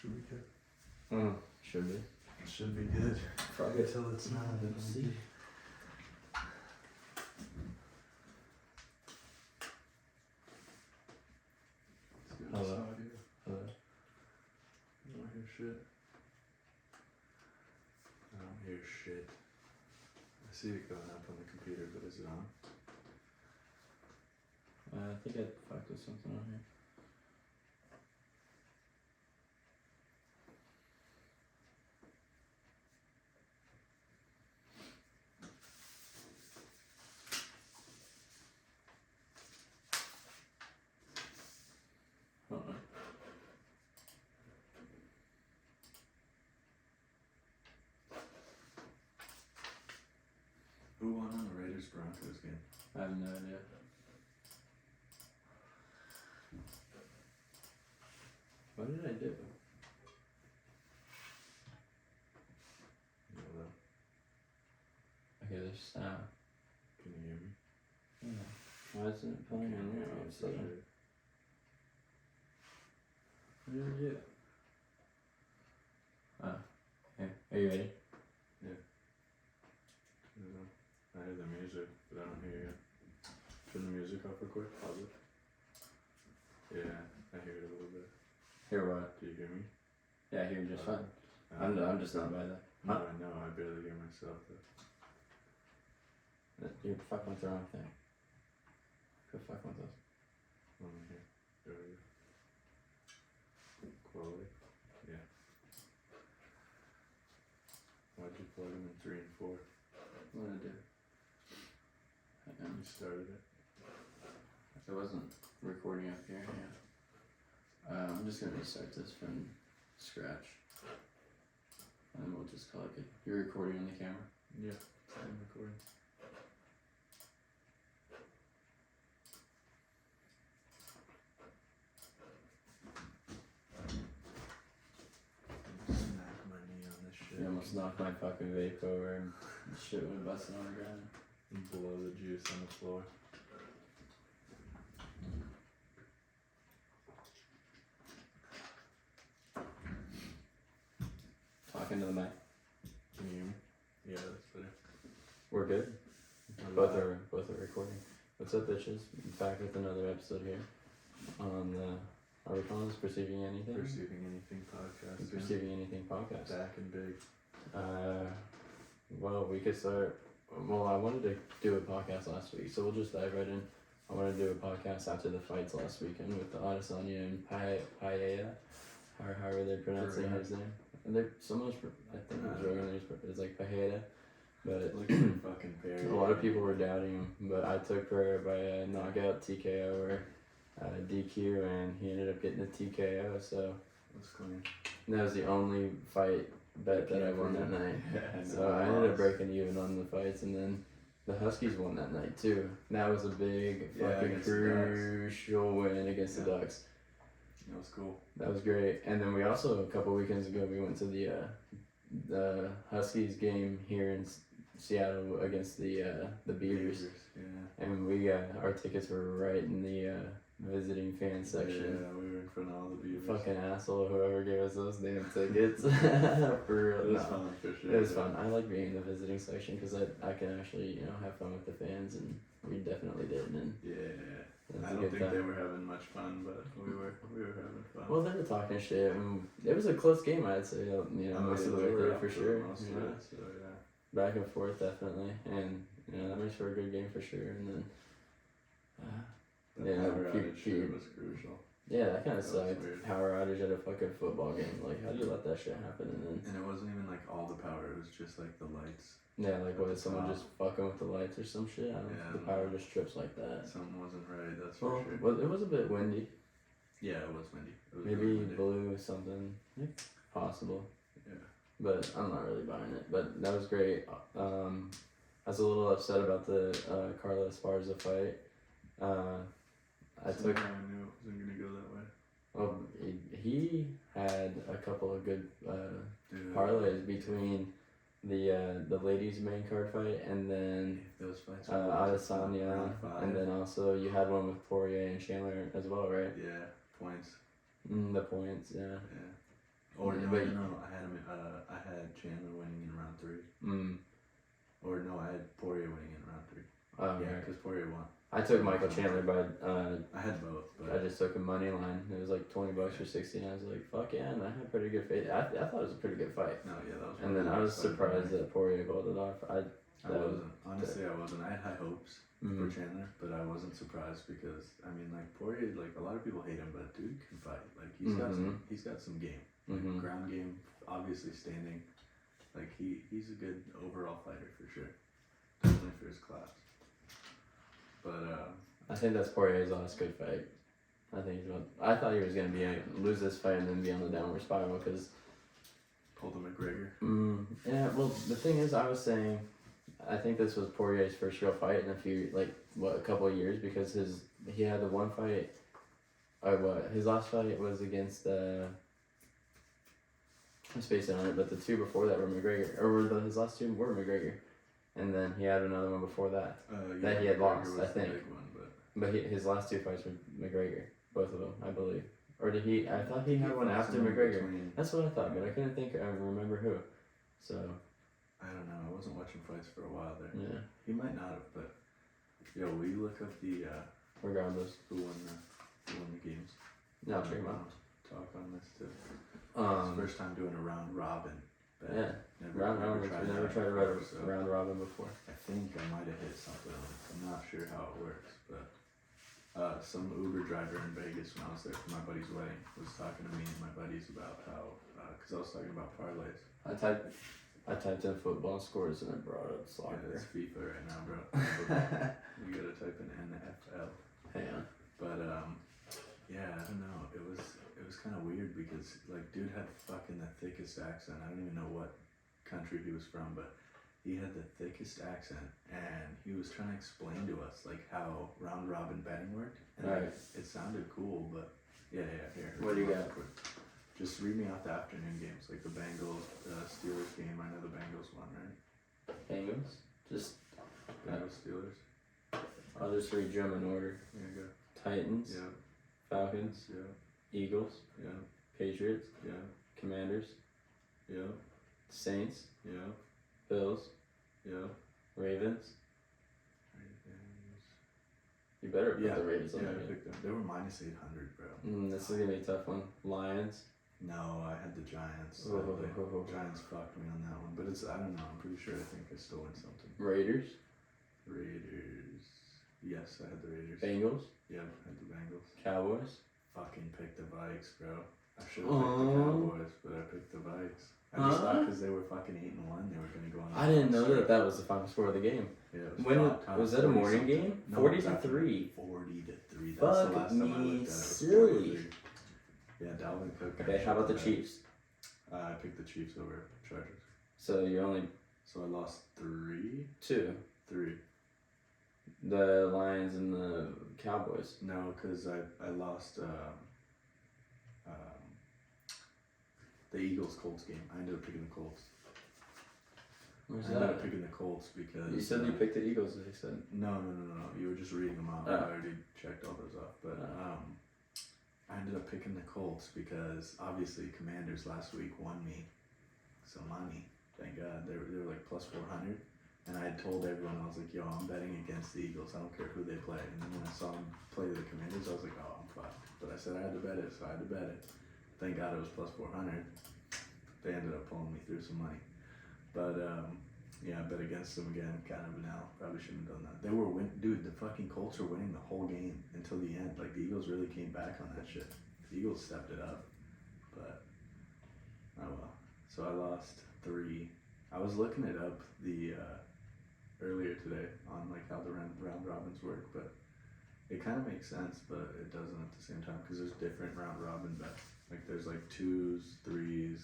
Should be good. Should be. Should be good. Probably. Until it's not. We'll see. Hello. Hello. You don't hear shit. I don't hear shit. I see it going up on the computer, but is it on? I think I fucked with something on here. Hold on. Who won on the Raiders Broncos game? I have no idea. What did I do? You know that? Okay, there's sound. Can you hear me? Yeah. Why isn't it playing on there all of a sudden? What did I do? Oh, okay. Are you ready? Yeah. I don't know. I hear the music, but I don't hear you. Turn the music off real quick. Pause it. Yeah, I hear it a little bit. Hear what? Do you hear me? Yeah, I hear you just fine. I'm I'm just not by that. No, I know. I barely hear myself though. You're fucking with the wrong thing. Go fucking with us. Let me hear. There we go. Quality. Yeah. Why'd you plug them in 3 and 4? What did I do? You started it. It wasn't recording up here, yeah. I'm just gonna restart this from scratch. And then we'll just call it good. You're recording on the camera? Yeah, I'm recording. Smack my knee on this shit. You almost knocked my fucking vape over and the shit went busting on the ground. And blow the juice on the floor. Talking to the mic. Can you hear me? Yeah, that's better. We're good? Both are recording. What's up, bitches? Back with another episode here on the, are we calling this Perceiving Anything? Perceiving Anything podcast. The Perceiving Anything podcast. Back and big. Well, we could start. Well, I wanted to do a podcast last week, so we'll just dive right in. I wanted to do a podcast after the fights last weekend with the Adesanya and P.S.A. However they're pronouncing his name. And they're so much, I think it was Rogan, it's like P.S.A. But Fucking Perry. a lot of people were doubting him, but I took Pereira by a knockout, TKO, or DQ, and he ended up getting a TKO, so That's clean. that was the only fight bet that I won that night. Yeah, So I ended up breaking even on the fights, and then the Huskies won that night too. That was a big fucking against the Ducks. crucial win against the Ducks. That was cool. That was great. And then we also, a couple weekends ago, we went to the Huskies game here in Seattle against the Beavers. Yeah. And we got, our tickets were right in the visiting fan section. Yeah, we were in front of all the Beavers. Fucking asshole, whoever gave us those damn tickets. For real. It was fun for sure. It was fun. I like being in the visiting section because I can actually, you know, have fun with the fans, and we definitely did. And Yeah. it was I a don't good think time. they were having much fun, but we were having fun. Well, they were talking shit. And it was a close game, I'd say. You know, most of the way were through up for sure. most of You know, it, so yeah. back and forth definitely, and you know that makes for a good game for sure. And then, The yeah, power Pete- outage shit was crucial. yeah, that kind of That was sucked. weird. Power outage at a fucking football game. Like, how do you let that shit happen? And then, And it wasn't even like all the power, it was just like the lights. yeah, like At what, the is someone top. just fucking with the lights or some shit? I don't Yeah, know. I The don't power know. just trips like that. Something wasn't right, that's Well, for sure. well, it was a bit windy. Yeah, it was windy. It was Maybe really windy. blew something. Possible. Yeah. But I'm not really buying it. But that was great. I was a little upset about the Carlos Esparza fight. I took. Somehow I knew it wasn't gonna go that way. Well, he had a couple of good Dude, parlays between the ladies' main card fight and then if those fights Adesanya, round 5. and then also you had one with Poirier and Chandler as well, right? Yeah, points. The points, yeah. Yeah. Or Yeah, no, but- no, I had Chandler winning in round 3. Mm. Or no, I had Poirier winning in round 3. Oh, Yeah, right. because Poirier won. I took Michael Chandler by. I had both, I but just took a money line. It was like $20 for 60, and I was like, "Fuck yeah!" And I had a pretty good fight. I thought it was a pretty good fight. no, yeah, that was. And then I was surprised that Poirier pulled it off. I that was- wasn't. Honestly, I wasn't. I had high hopes for Mm, Chandler, but I wasn't surprised because I mean, like Poirier, like a lot of people hate him, but dude can fight. Like he's got some game, mhm. ground game, obviously standing. Like he's a good overall fighter for sure, definitely for his class. But I think that's Poirier's last good fight. I think I thought he was gonna lose this fight and then be on the downward spiral because. pulled a McGregor. Yeah. Well, the thing is, I was saying, I think this was Poirier's first real fight in a couple of years because he had the one fight. His last fight was against I'm spacing on it, but the two before that were McGregor, his last two were McGregor, and then he had another one before that. That he had McGregor lost, was I the think. big one, But his last two fights were McGregor, both of them, I believe. Or did he? I thought he had one fought after someone McGregor. between- That's what I thought, but I couldn't think. I remember who. So I don't know. I wasn't watching fights for a while there. yeah. He might not have, but yo, will you look up the Regardless, who won the games? yeah, I'll check him out. Talk on this too. It's the first time doing a round robin. Bet. Yeah, round robin. We never tried to that run before, a round robin before. I think I might have hit something on it. I'm not sure how it works, but some Uber driver in Vegas when I was there for my buddy's wedding was talking to me and my buddies about how, because I was talking about parlays. I typed in football scores and it brought up Yeah, soccer. it's FIFA right now, bro. You gotta type in NFL. Hang on. But yeah, I don't know. It was kind of weird because like dude had fucking the thickest accent. I don't even know what country he was from, but he had the thickest accent, and he was trying to explain to us like how round robin betting worked. And Right. it sounded cool, but yeah. Here. What do you got? Just read me out the afternoon games, like the Bengals Steelers game. I know the Bengals won, right? Bengals. Just Bengals Steelers. I'll just read them in order. There you go. Titans. Yeah. Falcons. Yeah. Eagles. Yeah. Patriots. Yeah. Commanders. Yeah. Saints. Yeah. Bills. Yeah. Ravens. You better put the Ravens on Yeah, I there. picked them. They were minus 800, bro. This is gonna be a tough one. Lions. No, I had the Giants. Oh. Giants fucked me on that one, but I don't know. I'm pretty sure. I think I still win something. Raiders. Raiders. Yes, I had the Raiders. Bengals. Yeah, I had the Bengals. Cowboys. Fucking picked the Vikes, bro. I should have picked the Cowboys, but I picked the Vikes. I just thought because they were fucking 8-1, they were gonna go on. I didn't know that was the final score of the game. Yeah, it When top was that a 40 morning something. game? No, 40 it was to after 3. 40 to 3. That's Fuck the last time I me looked at it. It was silly. 40 to 3. Yeah, Dalvin Cook. Okay, how about the Chiefs? I picked the Chiefs over Chargers. So you're only So I lost 3. 2. 3. The Lions and the Cowboys. No, because I lost the Eagles Colts game. I ended up picking the Colts. Where's I ended up that? picking the Colts because You said you picked the Eagles, as you said. No. You were just reading them out. Oh. I already checked all those off. But I ended up picking the Colts because obviously Commanders last week won me some money. Thank God. They were like plus 400. And I had told everyone, I was like, yo, I'm betting against the Eagles. I don't care who they play. And then when I saw them play the Commanders, I was like, oh, I'm fucked. But I said I had to bet it, so I had to bet it. Thank God it was plus 400. They ended up pulling me through some money. But yeah, I bet against them again, kind of now. Probably shouldn't have done that. They were dude, the fucking Colts were winning the whole game until the end. Like the Eagles really came back on that shit. The Eagles stepped it up. But oh well. So I lost 3. I was looking it up earlier today on like how the round robins work, but it kind of makes sense, but it doesn't at the same time because there's different round robin bets. Like there's like 2s, 3s.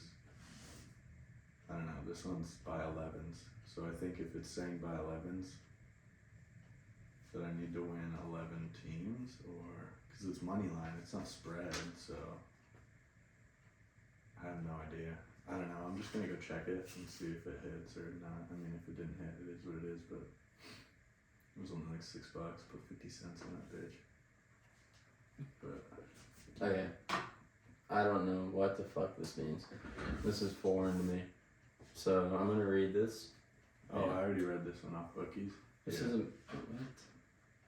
I don't know. This one's by 11s, so I think if it's saying by 11s, that I need to win 11 teams, or because it's money line, it's not spread, so I have no idea. I don't know. I'm just gonna go check it and see if it hits or not. I mean, if it didn't hit, it is what it is. But it was only like $6. Put 50 cents on that bitch. But Okay. I don't know what the fuck this means. This is foreign to me. So I'm gonna read this. Oh, I already read this one off Bookies. This Yeah. isn't what?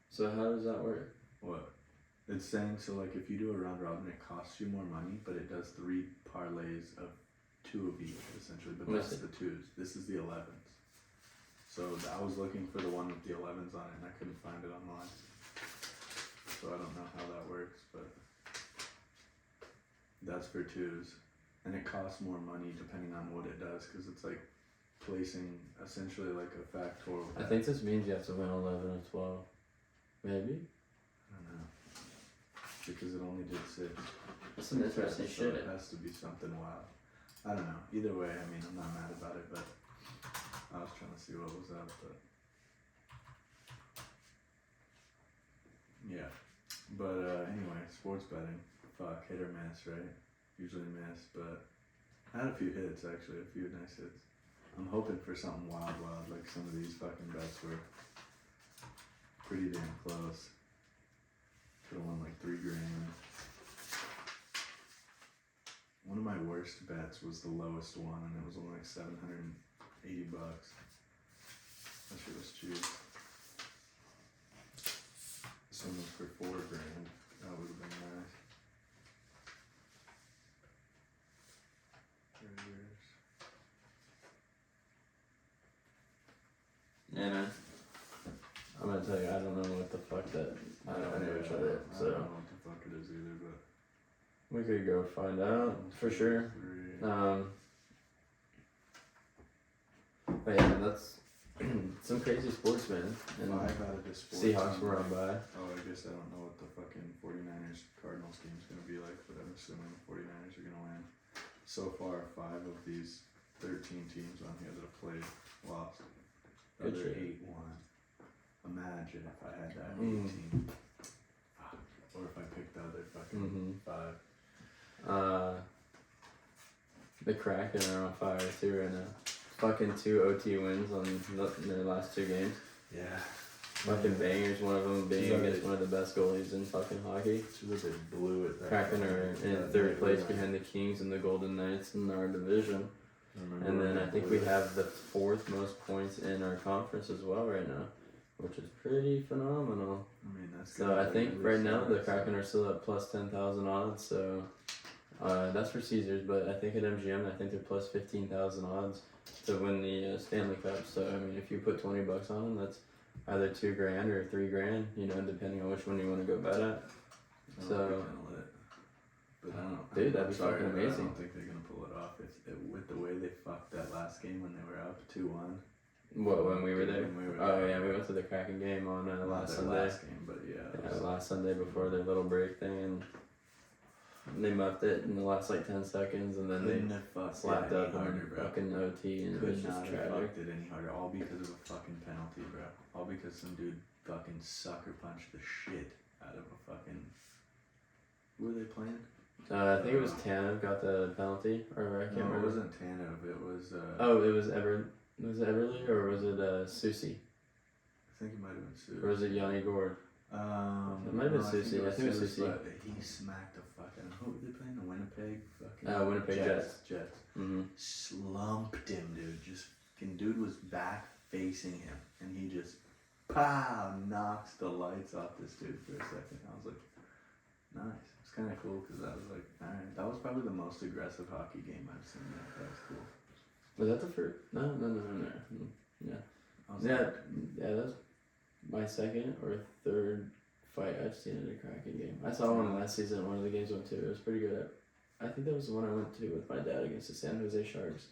So how does that work? What? It's saying, so like if you do a round robin, it costs you more money, but it does 3 parlays of 2 of each, essentially. But that's the 2s. This is the 11s. So I was looking for the one with the 11s on it, and I couldn't find it online. So I don't know how that works, but that's for 2s. And it costs more money depending on what it does, because it's like placing essentially like a factorial. I think this means you have to win 11 or 12. Maybe? I don't know. Because it only did 6. That's some interesting So shit. it has to be something wild. I don't know. Either way, I mean, I'm not mad about it, but I was trying to see what was up, but yeah. But anyway, sports betting, fuck, hit or miss, right? Usually miss, but I had a few hits actually, a few nice hits. I'm hoping for something wild, like some of these fucking bets were pretty damn close. Could've won like $3 grand. One of my worst bets was the lowest one, and it was only like $780. That shit was cheap. This one was for $4 grand. That would have been nice. 3 years. Yeah, man. I'm gonna tell you, I don't know what the fuck that. I don't know which one it is. I So don't know what the fuck it is either, but we could go find out for sure. 3. But yeah, that's some crazy sports, man. And 5 out of the sports. Seahawks were on by. Oh, I guess I don't know what the fucking 49ers Cardinals game is gonna be like, but I'm assuming the 49ers are gonna win. So far, 5 of these 13 teams on here that have played lost. The Good other shit. 8 won. Imagine if I had that 8 Mm. team. Fuck. Or if I picked the other fucking 5. The Kraken are on fire too right now. Fucking 2 OT wins on their last 2 games. Yeah. Fucking bangers, one of them being So against they- one of the best goalies in fucking hockey. Too bad they blew it. That Kraken are fucking- in that 3rd night, place right? behind the Kings and the Golden Knights in our division. Remember And when then they I think blew we it? have the 4th most points in our conference as well right now, which is pretty phenomenal. I mean, that's So good. I think At right least now that, the so- Kraken are still at plus 10,000 odds. So that's for Caesars, but I think at MGM I think they're plus 15,000 odds to win the Stanley Cup. So I mean, if you put $20 on them, that's either $2 grand or $3 grand. You know, depending on which one you want to go bet at. That So- would be kinda lit. But I don't. Dude, I'm that'd be sorry, fucking but I amazing. don't think they're gonna pull it off. With the way they fucked that last game when they were up 2-1. What, when we were there? When we were Oh there. yeah, we went to the Kraken game on Not last their Sunday. last game, but yeah. it Yeah, was- last Sunday before their little break thing, and they muffed it in the last like 10 seconds, and then couldn't they have fucked slapped it any up on harder, bro. fucking OT, and it was Could just not have tragic. fucked it any harder. All because of a fucking penalty, bro. All because some dude fucking sucker punched the shit out of a fucking. Who were they playing? I think it was Tanev got the penalty, or I can't No, it remember. wasn't Tanev. It was. Oh, it was Was it Everly or was it Susie? I think it might have been Sue. Or was it Yanni Gord? It might have been Susie. I think it was Susie. But he smacked the fucking. Who were they playing? The Winnipeg fucking. Winnipeg Jets. Jets. Mm-hmm. Slumped him, dude. Just fucking dude was back facing him, and he just pow knocks the lights off this dude for a second. I was like, nice. It's kind of cool because I was like, all right, that was probably the most aggressive hockey game I've seen. That was cool. Was that the first? No. Yeah. I was Yeah, like, that was my 2nd or 3rd fight I've seen in a Kraken game. I saw one last season. One of the games went to. It was pretty good. I think that was the one I went to with my dad against the San Jose Sharks,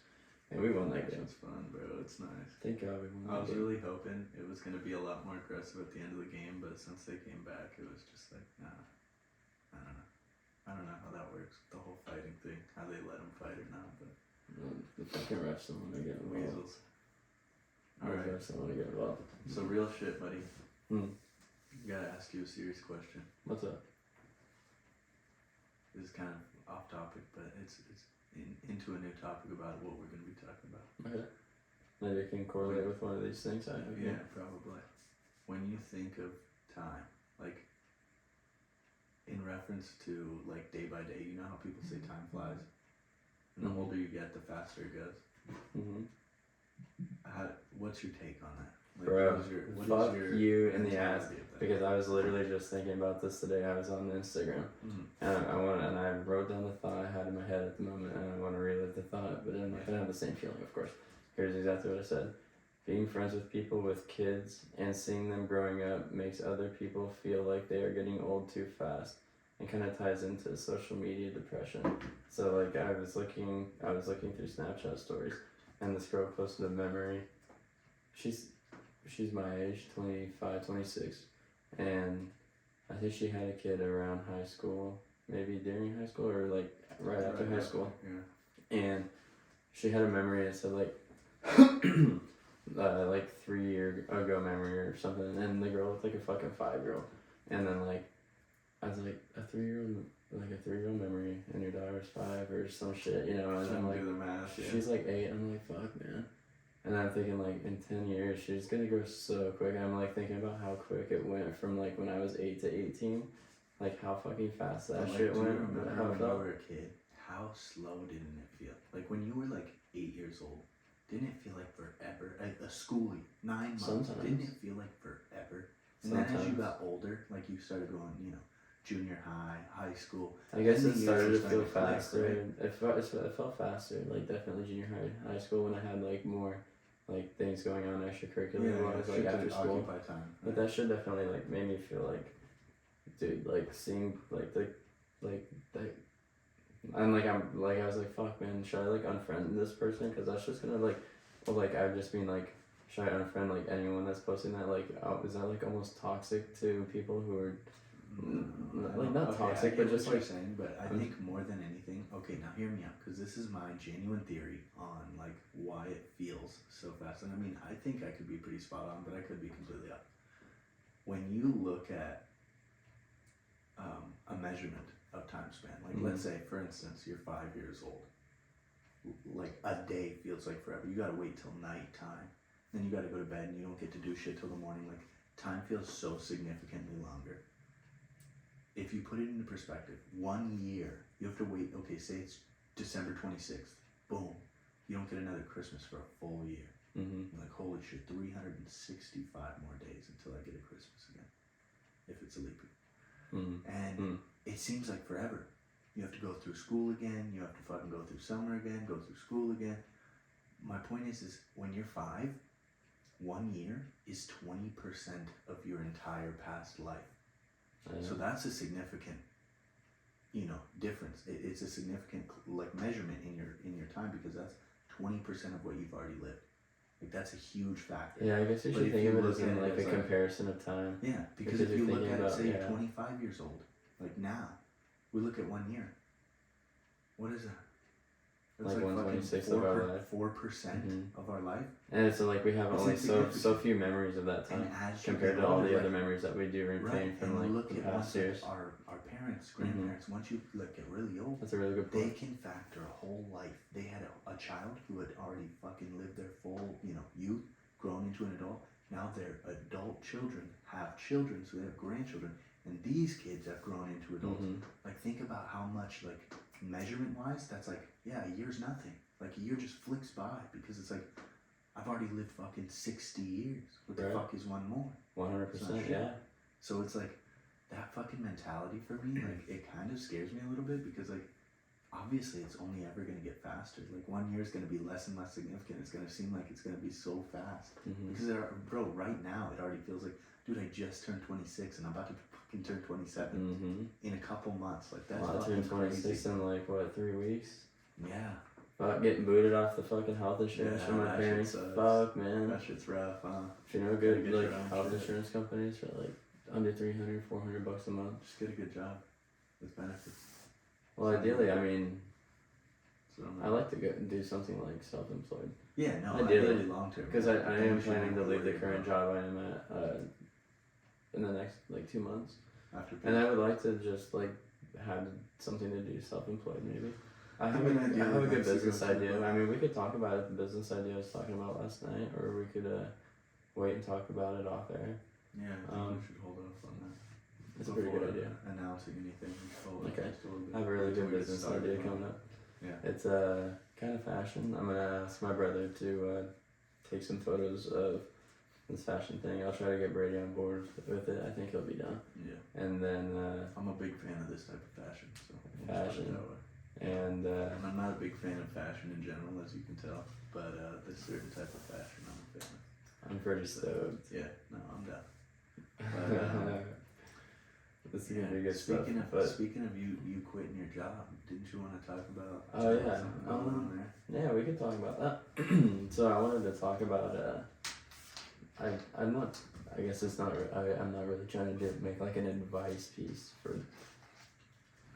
and we won that game. It's fun, bro. It's nice. Thank God we won I that was game. really hoping it was going to be a lot more aggressive at the end of the game, but since they came back, it was just like, nah. I don't know. I don't know how that works, the whole fighting thing, how they let them fight or not, but The fucking refs don't want to get involved. weasels. The Alright, refs don't want to get involved. so real shit, buddy. Hmm. Gotta ask you a serious question. What's up? This is kind of off topic, but it's into a new topic about what we're going to be talking about. Okay. Maybe it can correlate with one of these things. Yeah, probably. When you think of time, like, in reference to like day by day, you know how people say time flies, and the Mhm. older you get, the faster it goes. Mm-hmm. What's your take on that? Like, Bro, what fuck is your you in the ass. mentality of that? Because I was literally just thinking about this today. I was on Instagram, Mm. and I wrote down the thought I had in my head at the moment, and I want to relive the thought, but I'm not gonna have the same feeling, of course. Here's exactly what I said: being friends with people with kids and seeing them growing up makes other people feel like they are getting old too fast, and kind of ties into social media depression. So like I was looking through Snapchat stories, and this girl posted a memory. She's my age, 25, 26, and I think she had a kid around high school, maybe during high school or like right after high school. Yeah. And she had a memory that said like like 3 year ago memory or something, and the girl looked like a fucking 5-year-old. And then like I was like a 3-year-old memory, and your daughter's 5 or some shit, you know. And I'm like, do the math, she's like 8. I'm like, fuck, man. And I'm thinking like in 10 years she's gonna grow so quick. I'm like thinking about how quick it went from like when I was 8 to 18, like how fucking fast that shit went. Remember when you were a kid, how slow didn't it feel? Like when you were like 8 years old, didn't it feel like forever? Like a school year, 9 months, Sometimes. didn't it feel like forever? And Sometimes. then as you got older, like you started going, you know, junior high, high school. I guess and it started to feel click, faster. right? It felt faster, like definitely junior high school when I had like more like things going on extracurricular wise, like after school. Time, right? But that shit definitely like made me feel like, dude, like seeing like the like that. And like I was like, fuck, man, should I like unfriend this person? Because that's just gonna like, well, like I've just been like, should I unfriend like anyone that's posting that? Like, is that like almost toxic to people who are like not toxic, but just what like you're saying? But I think more than anything, okay, now hear me out, because this is my genuine theory on like why it feels so fast. And I mean, I think I could be pretty spot on, but I could be completely off. When you look at a measurement of time span, like let's say, for instance, you're 5 years old. Like a day feels like forever. You gotta wait till night time, then you gotta go to bed, and you don't get to do shit till the morning. Like time feels so significantly longer. If you put it into perspective, 1 year, you have to wait, okay, say it's December 26th, boom, you don't get another Christmas for a full year. Mm-hmm. Like, holy shit, 365 more days until I get a Christmas again, if it's a leap year. And it seems like forever. You have to go through school again, you have to fucking go through summer again, go through school again. My point is when you're 5, 1 year is 20% of your entire past life. So that's a significant, you know, difference. It's a significant like measurement in your time, because that's 20% of what you've already lived. Like that's a huge factor. Yeah, I guess you should think of it as in like a comparison of time. Yeah, because if you look at it, say you're 25 years old, like now, we look at 1 year. What is that? It's like 1/26 of our life. 4% of our life. And so like we have only so few memories of that time compared to all the other memories that we do retain from like the past years. Our parents, grandparents, once you like get really old, that's a really good point. They can factor a whole life. They had a child who had already fucking lived their full, you know, youth, grown into an adult. Now their adult children have children, so they have grandchildren, and these kids have grown into adults. Like think about how much like measurement wise, that's like, yeah, a year's nothing. Like a year just flicks by, because it's like I've already lived fucking 60 years. What the fuck is one more? 100%, yeah. So it's like that fucking mentality for me, like it kind of scares me a little bit, because like obviously it's only ever gonna get faster. Like 1 year is gonna be less and less significant. It's gonna seem like it's gonna be so fast. Because bro, right now it already feels like, dude, I just turned 26 and I'm about to fucking turn 27 in a couple months. Like that's I turned 26 in like what, 3 weeks? Yeah. Fuck, getting booted off the fucking health insurance from my parents. Fuck, man. That shit's rough, huh? If you know good like health insurance companies for like under $300, $400 a month. Just get a good job with benefits. Well, ideally, I mean, I like to do something like self-employed. Yeah, no, ideally long term. Because I am planning to leave the current job I am at in the next like 2 months. And I would like to just like have something to do self-employed maybe. I have a good business idea. I mean, we could talk about it, the business idea I was talking about last night, or we could wait and talk about it off air. Yeah, I think we should hold off on that. It's a pretty good idea. Announcing anything. Okay. Just a little bit. I have a really Until good we get business started idea on coming it. up. Yeah. It's kind of fashion. I'm gonna ask my brother to take some photos of this fashion thing. I'll try to get Brady on board with it. I think he'll be down. Yeah. And then I'm a big fan of this type of fashion. So we'll Fashion. start it that way. and And I'm not a big fan of fashion in general, as you can tell. But this certain type of fashion, I'm a fan of. I'm pretty stoked. Yeah. No, I'm down. But, this is gonna be good stuff. Speaking of you quitting your job, didn't you want to talk about? Oh, yeah. Something going on there? Yeah, we could talk about that. So I wanted to talk about. I'm not. I guess it's not. I'm not really trying to make like an advice piece for.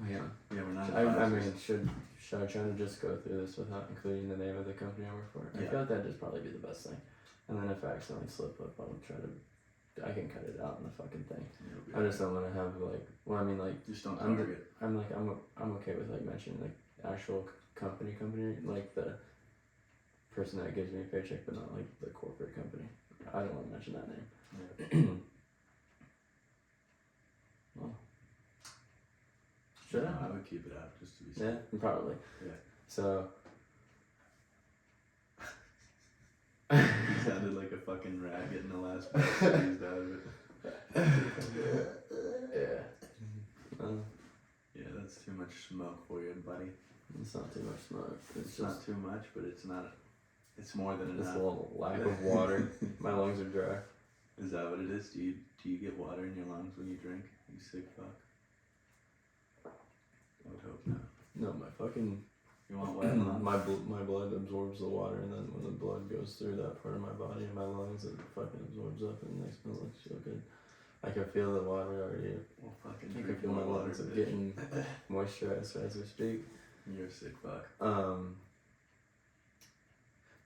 Yeah. Yeah, we're not. I mean, should I try to just go through this without including the name of the company I work for? I Yeah. feel like that'd just probably be the best thing. And then if I accidentally slip up, I'll try to. I can cut it out in the fucking thing. I just don't want to have like. Well, I mean, like. Just don't I'm target. I'm okay with like mentioning like actual company like the person that gives me a paycheck, but not like the corporate company. I don't want to mention that name. Yeah. Well, should No, I? I would keep it out just to be safe. Yeah, probably. Yeah. So. You sounded like a fucking rat getting the last bit squeezed out of it. Yeah. Yeah, that's too much smoke for you, buddy. It's not too much smoke. It's not too much, but it's not. It's more than Just enough. a little lack of water. My lungs are dry. Is that what it is? Do you get water in your lungs when you drink? You sick fuck. I would hope not. No, my fucking. You want wet lungs? my blood absorbs the water, and then when the blood goes through that part of my body and my lungs, it fucking absorbs up and makes me look so good. I can feel the water already. Well, fucking I can drink feel my more water, lungs are bitch. getting moisturized as we speak. You're a sick fuck.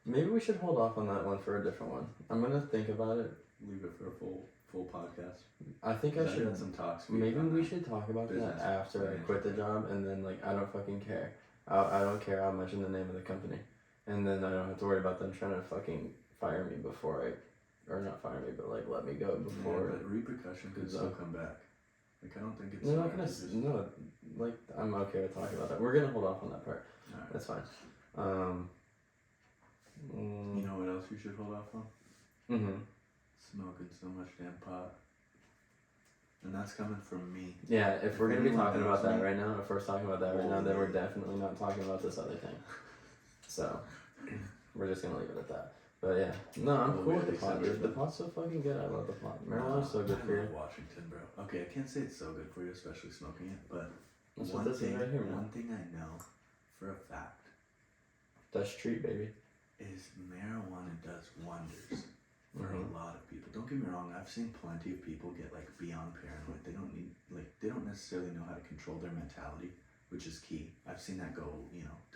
Maybe we should hold off on that one for a different one. I'm gonna think about it. Leave it for a full podcast. I think I should. Had some talks. Maybe we should talk about Business that after I quit the job, and then like I don't fucking care. I don't care. I'll mention the name of the company, and then I don't have to worry about them trying to fucking fire me before or not fire me, but like let me go before. Yeah, but repercussion could still come back. Like I don't think it's. No, not gonna. No, like I'm okay with talking about that. We're gonna hold off on that part. Alright. That's fine. You know what else you should hold off on? Smoking so much damn pot. And that's coming from me. Yeah, if we're gonna be anyone talking knows about that me- right now, if we're talking about that right now, then we're definitely not talking about this other thing. So, we're just gonna leave it at that. But yeah, no, I'm Well, cool we with the at least pot, have dude. it. The pot's so fucking good. I love the pot. Marijuana's so good I for you. love Washington, bro. Okay, I can't say it's so good for you, especially smoking it, but That's what this is right here, man. one thing I know for a fact Dutch treat, baby. is marijuana does wonders for Mhm. a lot of people. Don't get me wrong, I've seen plenty of people get like beyond paranoid. They don't necessarily know how to control their mentality, which is key. I've seen that go,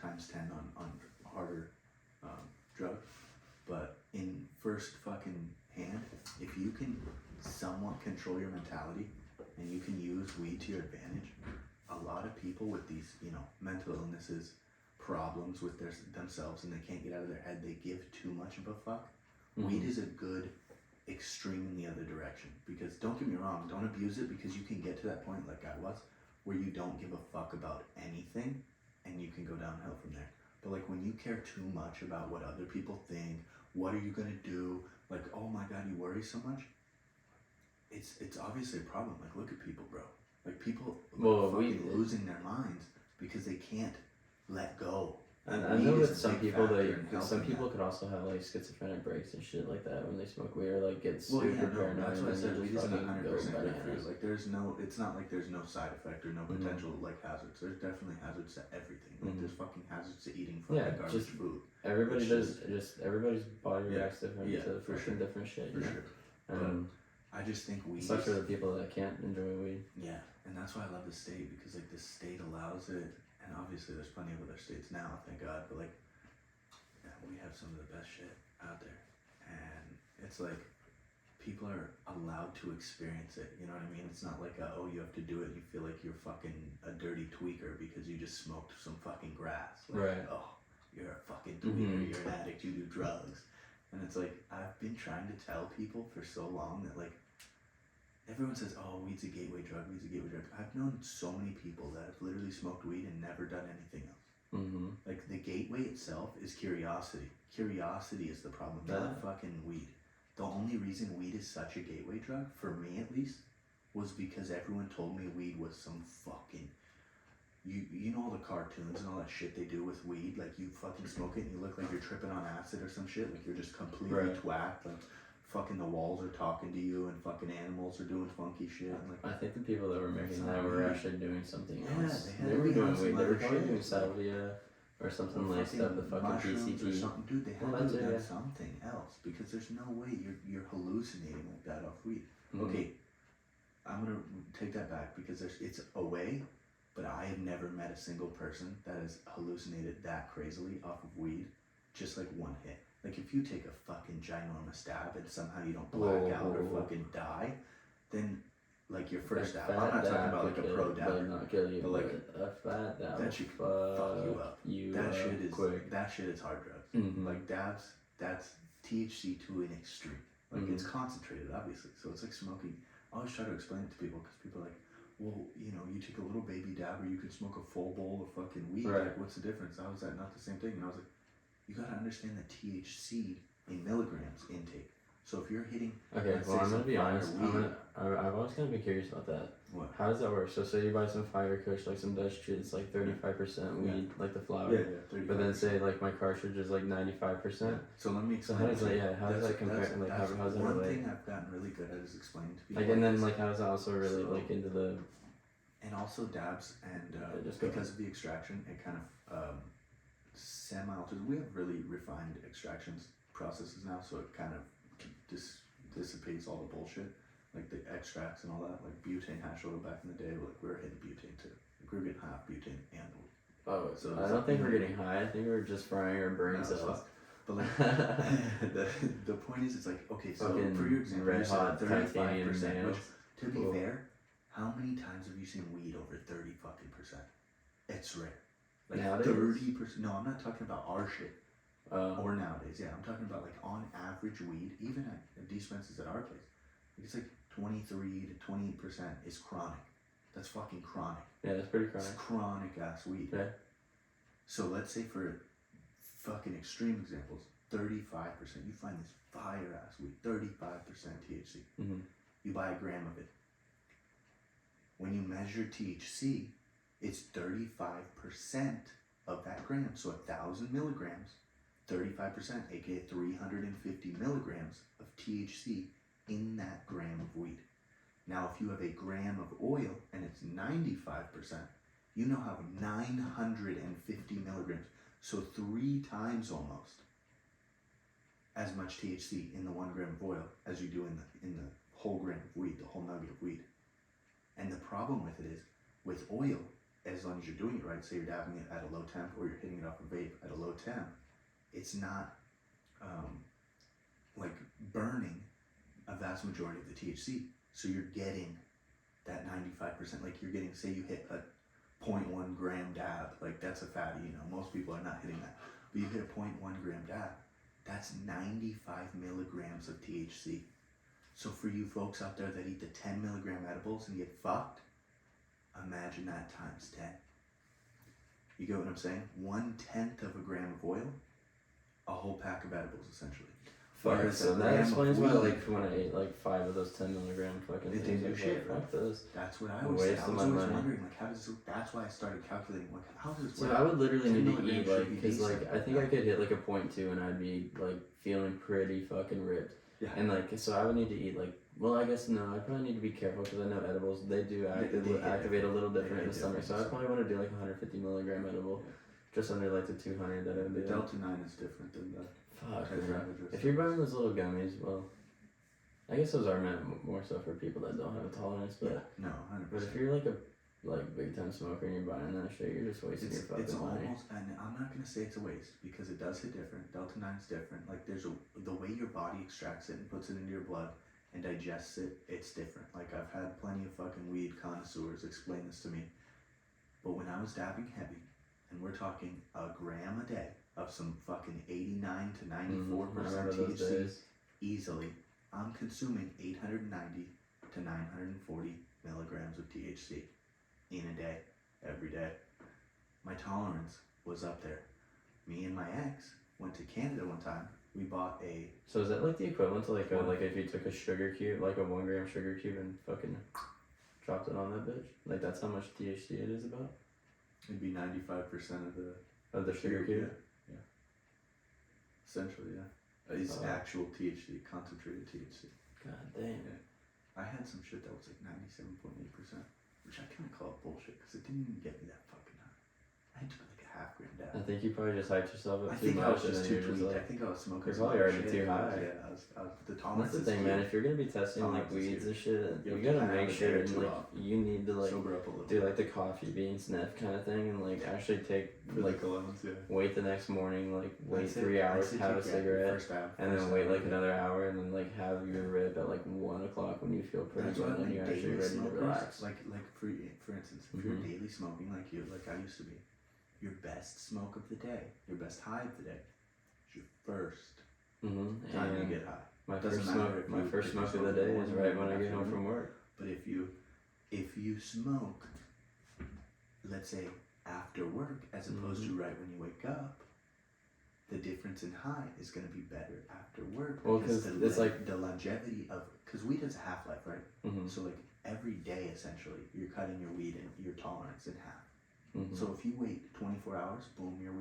times 10 on harder drugs. But in first fucking hand, if you can somewhat control your mentality and you can use weed to your advantage, a lot of people with these, mental illnesses, problems with themselves, and they can't get out of their head, they give too much of a fuck. Weed is a good extreme in the other direction, because don't get me wrong, don't abuse it, because you can get to that point like I was, where you don't give a fuck about anything and you can go downhill from there. But like when you care too much about what other people think, what are you gonna do, like, oh my god, you worry so much, it's obviously a problem. Like, look at people, bro. Like, people fucking losing their minds because they can't let go. And And I know weed is that a some big people factor in some helping people that. could also have like schizophrenic breaks and shit like that when they smoke weed, or like get Well, super yeah, no, paranoid that's and what I then said. they Weed just isn't fucking go 100% good for you. bananas. Like, it's not like there's no side effect or no potential like hazards. There's definitely hazards to everything. Like, there's fucking hazards to eating fucking Yeah, garbage just food. Everybody It's does everybody's body Yeah, reacts different yeah, to for fucking sure. different shit. For you know? sure. And I just think weed especially is, the people that can't enjoy weed. yeah, and that's why I love the state, because like the state allows it, and obviously there's plenty of other states now, thank God, but like, yeah, we have some of the best shit out there, and it's like people are allowed to experience it. You know what I mean? It's not like you have to do it. You feel like you're fucking a dirty tweaker because you just smoked some fucking grass. Like, Right. oh, you're a fucking tweaker. You're an addict. You do drugs. And it's like, I've been trying to tell people for so long that like everyone says, oh, weed's a gateway drug, weed's a gateway drug. I've known so many people that have literally smoked weed and never done anything else. Mm-hmm. Like, the gateway itself is curiosity. Curiosity is the problem, not fucking weed. The only reason weed is such a gateway drug, for me at least, was because everyone told me weed was some fucking... You know all the cartoons and all that shit they do with weed? Like, you fucking smoke it and you look like you're tripping on acid or some shit. Like, you're just completely twacked. Like, fucking the walls are talking to you and fucking animals are doing funky shit. And like, I think the people that were making that were actually doing something else. Yeah, they were doing weed. They were shit. probably doing salvia or something like that. The fucking mushrooms PCT. or something. Dude, they had Well, to have yeah. done something else, because there's no way you're hallucinating like that off weed. Mm-hmm. Okay, I'm gonna take that back, because it's a way, but I have never met a single person that has hallucinated that crazily off of weed, just like one hit. Like, if you take a fucking ginormous dab and somehow you don't black out or fucking die, then, like, your first dab, I'm not talking about like a pro dab, not kill you, but like a fat dab that shit fuck you up. That shit is quick. That shit is hard drugs. Mm-hmm. Like, dabs, that's THC to an extreme. Like, it's concentrated, obviously, so it's like smoking. I always try to explain it to people, because people are like, well, you know, you take a little baby dab, or you could smoke a full bowl of fucking weed. Right. Like, what's the difference? How is that not the same thing? And I was like, you gotta understand the THC in milligrams intake. So if you're hitting, okay, let's well, say I'm gonna be some honest. fire I've always kind of been curious about that. What? How does that work? So say you buy some fire kush, like some Dutch shit, it's like 35% weed, like the flower. Yeah, 35%. But then say like my cartridge is like 95%. So let me So explain. how does that? How does that compare? Like how does that one relate? thing I've gotten really good at is explaining to people. Like, and then like how does that also relate So- like into the? And also dabs, and just go because of the extraction, it kind of semi-alters. We have really refined extractions processes now, so it kind of dissipates all the bullshit, like the extracts and all that. Like butane hash oil back in the day, like we were hitting butane too. Like we were getting half butane and weed. Oh, So I don't think we're getting high. I think we're just frying our brain No, cells. fuck. But like the point is, it's like, okay, so Fucking for your example, red you said hot 35%, titanium which, nails. to be Cool. fair, how many times have you seen weed over 30 fucking percent? It's rare. Like Nowadays? 30%. No, I'm not talking about our shit. Oh. Or nowadays, yeah. I'm talking about like on average weed, even at dispensaries at our place. It's like 23 to 28% is chronic. That's fucking chronic. Yeah, that's pretty It's chronic. chronic ass weed. Okay. So let's say for fucking extreme examples, 35%. You find this fire ass weed, 35% THC. Mm-hmm. You buy a gram of it. When you measure THC, it's 35% of that gram. So 1,000 milligrams, 35%, aka 350 milligrams of THC in that gram of weed. Now, if you have a gram of oil and it's 95%, you now have 950 milligrams. So 3 times almost as much THC in the 1 gram of oil as you do in the whole gram of weed, the whole nugget of weed. And the problem with it is, with oil, as long as you're doing it right, say you're dabbing it at a low temp or you're hitting it off a vape at a low temp, it's not like burning a vast majority of the THC. So you're getting that 95%, like you're getting, say you hit a 0.1 gram dab, like that's a fatty, you know, most people are not hitting that. But you hit a 0.1 gram dab, that's 95 milligrams of THC. So for you folks out there that eat the 10 milligram edibles and get fucked, imagine that times 10. You get what I'm saying? 1/10 of a gram of oil, a whole pack of edibles essentially. Fuck, so a that gram explains of why, weed, like, when I ate like 5 of those 10 milligram fucking It things, didn't do I was shit, like, fuck those. that's what I always said. Waste I of was my always money. wondering, like, how does it, that's why I started calculating, like, how does this So work? I would literally 10 need to milligrams eat, should like, be because, like, decent. I think I could hit, like, a 0.2 and I'd be, like, feeling pretty fucking ripped. Yeah. And, like, so I would need to eat, like, well, I guess, no, I probably need to be careful because I know edibles, they do activate a little different in the stomach. So I probably want to do, like, 150 milligram edible. Yeah. Just under, like, the 200 that I would The do. Delta 9 is different than the Fuck, man. tetrahydrous. If you're buying those little gummies, well, I guess those are meant more so for people that don't have a tolerance, but... Yeah, no, 100%. But if you're like a big time smoker and you're buying that shit, you're just wasting your fucking It's money. almost, and I'm not gonna say it's a waste because it does hit different. Delta 9's different. Like the way your body extracts it and puts it into your blood and digests it, it's different. Like I've had plenty of fucking weed connoisseurs explain this to me. But when I was dabbing heavy, and we're talking a gram a day of some fucking 89 to 94% I remember those THC days. easily, I'm consuming 890 to 940 milligrams of THC in a day, every day. My tolerance was up there. Me and my ex went to Canada one time. We bought a. So is that like the equivalent to like if you took a sugar cube, like a 1 gram sugar cube, and fucking dropped it on that bitch? Like that's how much THC it is about? It'd be 95% of the sugar cube. Yeah. Essentially, yeah. It's actual THC, concentrated THC. God damn. Yeah. I had some shit that was like 97.8%, which I kind of call bullshit because it didn't even get me that fucking high. I took like a half gram down. I think you probably just hyped yourself up I too think much. I was just too you're tweaked. like, I think I was smoking. you're probably already too high. Yeah, I was the tolerance. That's the thing, man. If you're gonna be testing like weeds and shit, you gotta make sure and like you need to like sober up a little do like the coffee bean sniff kind of thing and like actually take like wait the next morning, like wait 3 hours, have a cigarette, and then wait like another hour, and then like have your rip at like 1 o'clock when you feel pretty good and you're actually ready to relax. Like for instance, if you're daily smoking like I used to be, your best smoke of the day, your best high of the day, is your first time you get high. My first smoke of the day is right when I get home from work. But if you smoke, let's say after work, as opposed to right when you wake up, the difference in high is going to be better after work. Well, because it's like the longevity of, because weed has a half-life, right? Mm-hmm. So like every day, essentially, you're cutting your weed and your tolerance in half. Mm-hmm. So if you wait 24 hours, boom, your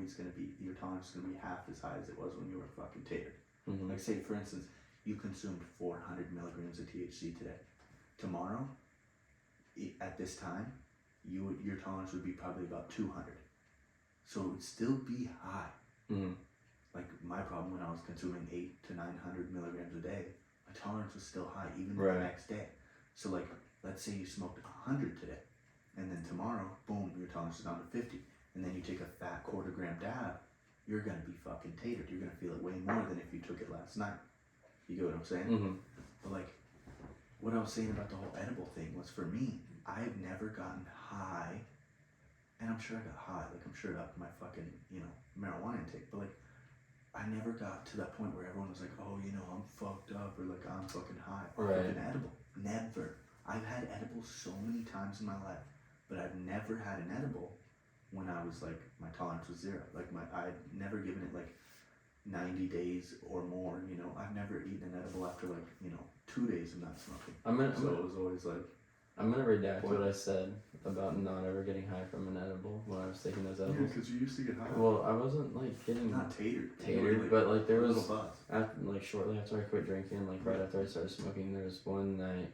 tolerance is going to be half as high as it was when you were fucking tatered. Mm-hmm. Like say, for instance, you consumed 400 milligrams of THC today. Tomorrow, at this time, your tolerance would be probably about 200. So it would still be high. Mm-hmm. Like my problem when I was consuming 800 to 900 milligrams a day, my tolerance was still high even right. the next day. So like, let's say you smoked 100 today, and then tomorrow, boom, your tolerance is down to 50, and then you take a fat quarter gram dab, you're gonna be fucking tatered. You're gonna feel it way more than if you took it last night. You get what I'm saying? Mm-hmm. But like, what I was saying about the whole edible thing was, for me, I've never gotten high, and I'm sure I got high, like I'm sure it upped my fucking, marijuana intake, but like, I never got to that point where everyone was like, oh, I'm fucked up, or like I'm fucking high. Right. Fucking edible. Never. I've had edibles so many times in my life, but I've never had an edible when I was like, my tolerance was 0. Like I'd never given it like 90 days or more, I've never eaten an edible after like, 2 days of not smoking. So it was always like, I'm gonna redact what I said about not ever getting high from an edible when I was taking those edibles. because you used to get high. Well, I wasn't like getting not tatered, but like there was buzz. like shortly after I quit drinking, like right after I started smoking, there was one night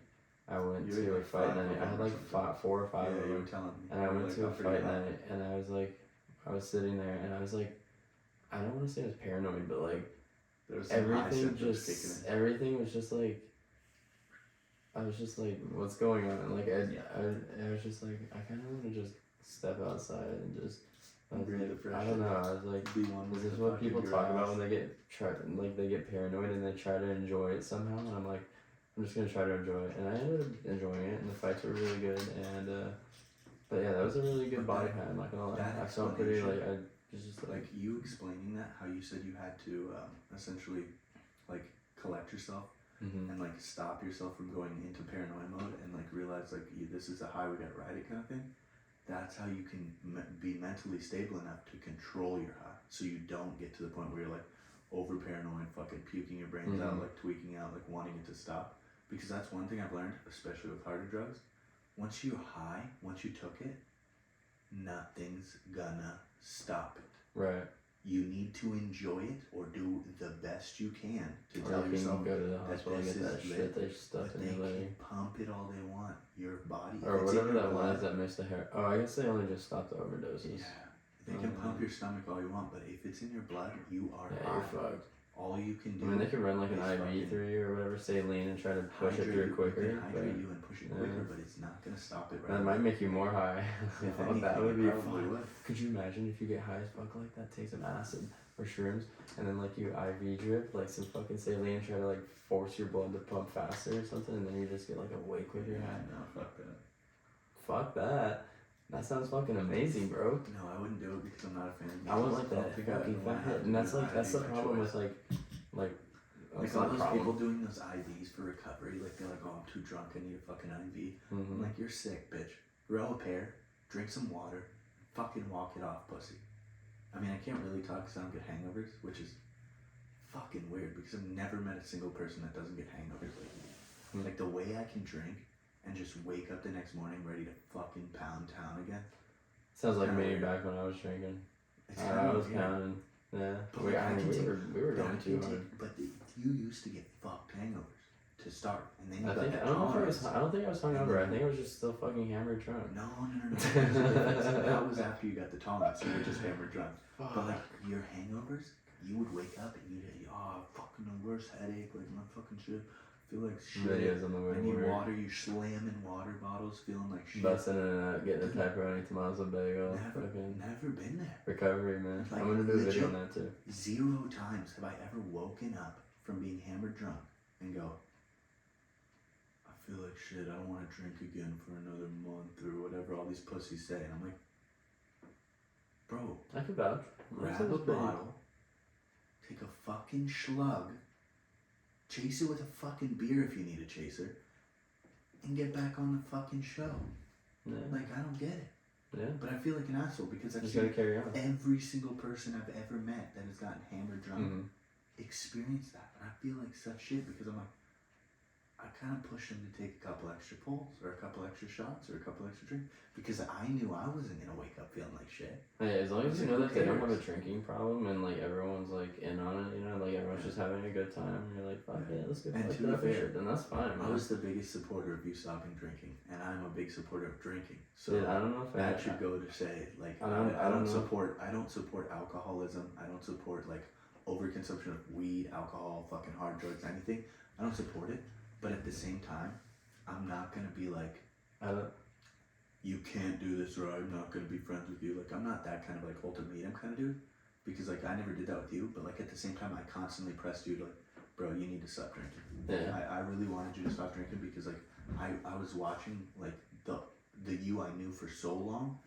I went to a fight night. I had like 4 or 5 of them, and I went to a fight night, and I was like, I was sitting there, and I was like, I don't want to say I was paranoid, but like everything was just like. I was just like, what's going on? Like, I was just like, I kind of want to just step outside and just, I was like, I don't know, I was like, is this what people talk about when they get paranoid and they try to enjoy it somehow? And I'm like, I'm just gonna try to enjoy it, and I ended up enjoying it, and the fights were really good, and but yeah, that was a really good body high. I'm not gonna lie, I felt pretty like I was just like you explaining that, how you said you had to essentially like collect yourself. Mm-hmm. And like stop yourself from going into paranoia mode and like realize like this is a high, we gotta ride it kind of thing. That's how you can be mentally stable enough to control your high, so you don't get to the point where you're like over paranoid, fucking puking your brains out, like tweaking out, like wanting it to stop. Because that's one thing I've learned, especially with harder drugs. Once you're high, once you took it, nothing's gonna stop it. Right. You need to enjoy it or do the best you can to tell yourself go to the hospital and get that shit they stuck in your leg. They can pump it all they want. Your body, or whatever that one is that makes the hair. Oh, I guess they only just stopped the overdoses. Yeah, they can pump your stomach all you want, but if it's in your blood, you are you're fucked. All you can do. I mean, they could run like an IV through you or whatever, saline, and try to push it through quicker. They hydrate you and push it quicker, but it's not gonna stop it. That might make you more high. That would be fun. Would. Could you imagine if you get high as fuck like that, take some acid or shrooms, and then like you IV drip like some fucking saline, and try to like force your blood to pump faster or something, and then you just get like a way quicker high? No, fuck that. Fuck that. That sounds fucking amazing, bro. No, I wouldn't do it because I'm not a fan of I want like that fucking fat hit, and that's the problem with like Like That's all not a those problem. people doing those IVs for recovery, like they're like, oh, I'm too drunk, I need a fucking IV. Mm-hmm. I'm like, you're sick, bitch. Grow a pair, drink some water, fucking walk it off, pussy. I mean, I can't really talk because I don't get hangovers, which is fucking weird because I've never met a single person that doesn't get hangovers like me. Mm. Like the way I can drink and just wake up the next morning ready to fucking pound town again. Sounds like Kinda me weird. back when I was drinking. It's I was weird. pounding. Yeah, But we, like, I I mean, can we were But I going can too hard. you used to get fucked hangovers to start, and then you I got think the I don't know if I was. tolerance. I don't think I was hungover. I think I was just still fucking hammered drunk. No. There's a difference. That was after you got the tolerance. You were just hammered drunk. But like your hangovers, you would wake up and you'd say, oh, fucking the worst headache, like my fucking shit. Feel like shit. Videos on the way I to need work. water. You slamming water bottles, feeling like shit. Busting in and out, getting a pepperoni tomato bagel. Never been there. Recovery, man. Like, I'm gonna do a video on legit, that too. 0 times have I ever woken up from being hammered drunk and go, I feel like shit, I don't want to drink again for another month or whatever all these pussies say. And I'm like, bro, I could vouch. grab a bottle, take a fucking slug, chase it with a fucking beer if you need a chaser, and get back on the fucking show. Yeah. Like, I don't get it. Yeah. But I feel like an asshole because I've Just gotta seen carry on. every single person I've ever met that has gotten hammered drunk Mm-hmm. experience that. And I feel like such shit because I'm like, I kind of pushed them to take a couple extra pulls or a couple extra shots or a couple extra drinks because I knew I wasn't gonna wake up feeling like shit. Hey, as long as you Like, know who that they don't have a cares? drinking problem and like everyone's like in on it, you know, like everyone's just having a good time and you're like, fuck yeah, let's get And fucked to be up and fair, shit, then that's fine, I man. was the biggest supporter of you stopping drinking, and I'm a big supporter of drinking. So Dude, I don't know if that should go to say like I don't know. I don't support alcoholism. I don't support like overconsumption of weed, alcohol, fucking hard drugs, anything. I don't support it. But at the same time, I'm not gonna be like, I don't. you can't do this or I'm not gonna be friends with you. Like I'm not that kind of like ultimatum kind of dude. Because like I never did that with you, but like at the same time I constantly pressed you to like, bro, you need to stop drinking. Yeah. I really wanted you to stop drinking because like I was watching like the you I knew for so long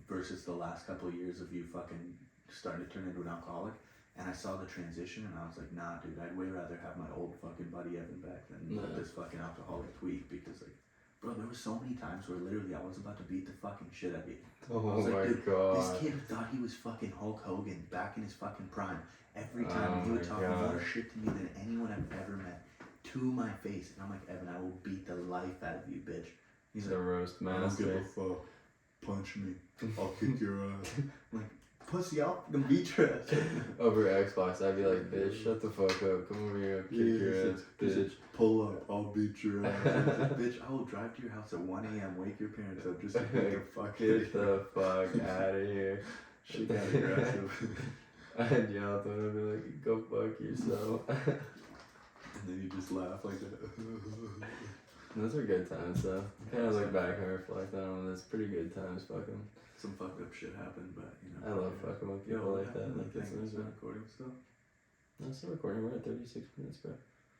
versus the last couple of years of you fucking starting to turn into an alcoholic. And I saw the transition and I was like, nah, dude, I'd way rather have my old fucking buddy Evan back than this fucking alcoholic tweak because like, bro, there were so many times where literally I was about to beat the fucking shit out of you. Oh I was like, my dude, god. this kid thought he was fucking Hulk Hogan back in his fucking prime. Every time Oh he would my talk God. more shit to me than anyone I've ever met to my face. And I'm like, Evan, I will beat the life out of you, bitch. He's The like, roast I don't give a master. fuck. Punch me. I'll kick your ass. I'm like, pussy, I'll fucking beat your ass. Over Xbox, I'd be like, bitch, shut the fuck up. Come over here, I'll kick your ass, bitch. Pull up, I'll beat your ass. Like, bitch, I will drive to your house at 1 a.m., wake your parents up just to get the fuck Get the fuck out of here. She got aggressive. I'd yell at them and be like, go fuck yourself. And then you just laugh like that. Those are good times though. Kind of look back and reflect on them. It's pretty good times fucking. Some fucked up shit happened, but you know. I love fucking with Yo, people what like that. happened? Like Thing it's is amazing. recording still? No, it's still recording. We're at 36 minutes, bro.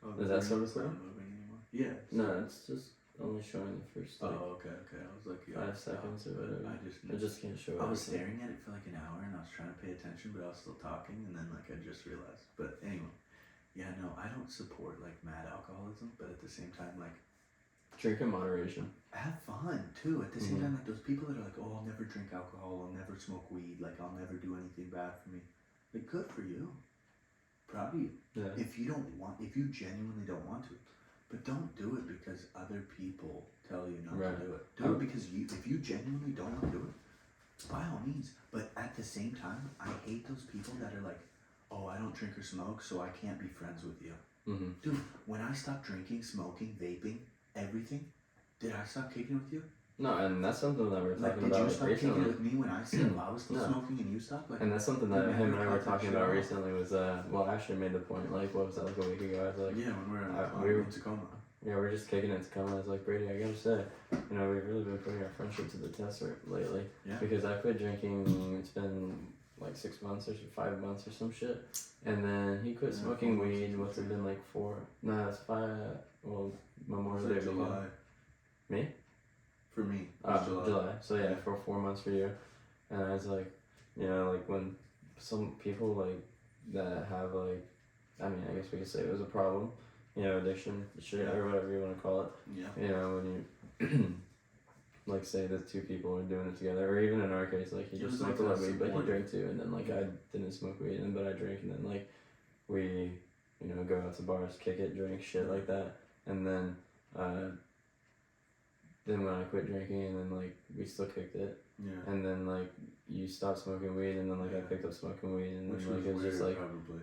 Oh, Is that the still thing's not recording? moving anymore? Yeah. No, it's just only showing the first like Oh, okay. I was like, 5 seconds or but whatever. I just. It just can't show I was everything. staring at it for like an hour and I was trying to pay attention, but I was still talking, and then like I just realized. But anyway, yeah, no, I don't support like mad alcoholism, but at the same time, like Drink in moderation. have fun too. At the same Mhm. time, like those people that are like, oh, I'll never drink alcohol, I'll never smoke weed, like I'll never do anything bad for me. Like, good for you. Proud of you. Yeah. If you don't want, if you genuinely don't want to, but don't do it because other people tell you not Right. to do it. Do it because if you genuinely don't want to do it, by all means. But at the same time, I hate those people that are like, oh, I don't drink or smoke, so I can't be friends with you. Mm-hmm. Dude, when I stopped drinking, smoking, vaping, everything, did I stop kicking with you? No, and that's something that we're Like, talking did you about stop kicking recently. with me when I said I was still No. smoking and you stopped? Like, And that's something that we him and I never were cut that talking shit about off. recently was, well, I actually made the point, like, what was that, like a week ago? I was like, yeah, when we were we were- in Tacoma. yeah, we're just kicking it to come. I was like, Brady, I gotta say, you know, we've really been putting our friendship to the test lately. Yeah. Because I quit drinking, it's been like 6 months or 5 months or some shit. And then he quit Yeah, smoking 4 months weed, or what's it something. been like 4? No, it's 5, well, Memorial Day It was like weekend. July. Me? For me, it was July. So yeah, Yeah. for 4 months for you. And I was like, you know, like when some people like that have like I mean, I guess we could say it was a problem. You know, addiction, shit, or whatever you want to call it. Yeah. You know, when you like say the two people are doing it together, or even in our case, like he It just was smoked like a lot a of weed, but he supportive- drank too, and then like I didn't smoke weed, and but I drank, and then like we, you know, go out to bars, kick it, drink, shit like that, and then when I quit drinking, and then like we still kicked it, Yeah. and then like you stopped smoking weed, and then like I Yeah. picked up smoking weed, and Which then like was it was weird, just like probably.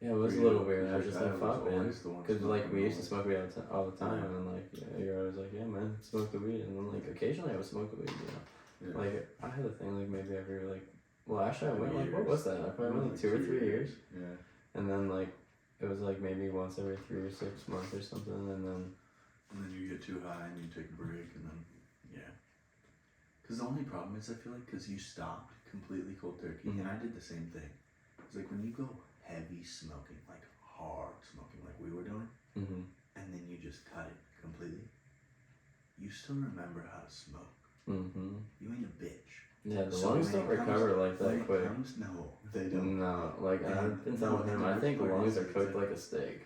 yeah, it was For a little you, weird. I was 'cause just your like dad was fuck, man, always the one because like smoking we used to always. smoke weed all the time, Yeah. and like you're always like yeah, man, smoke the weed, and then like occasionally I would smoke the weed, you know. Yeah. Like I had a thing like maybe every like well actually I Like went like what years. was that? I probably went like 2 or 3 years. Yeah. And then like it was like maybe once every 3 or 6 months or something, and then And then you get too high and you take a break and then yeah. Because the only problem is I feel like because you stopped completely cold turkey and I did the same thing. It's like when you go heavy smoking, like hard smoking, like we were doing, and then you just cut it completely. You still remember how to smoke. You ain't a bitch. Yeah, the So lungs when don't it comes- recover like when that it quick. No, they don't. No, like And- I've been no, telling and him, the I worst think part lungs is are it's cooked like- like a steak.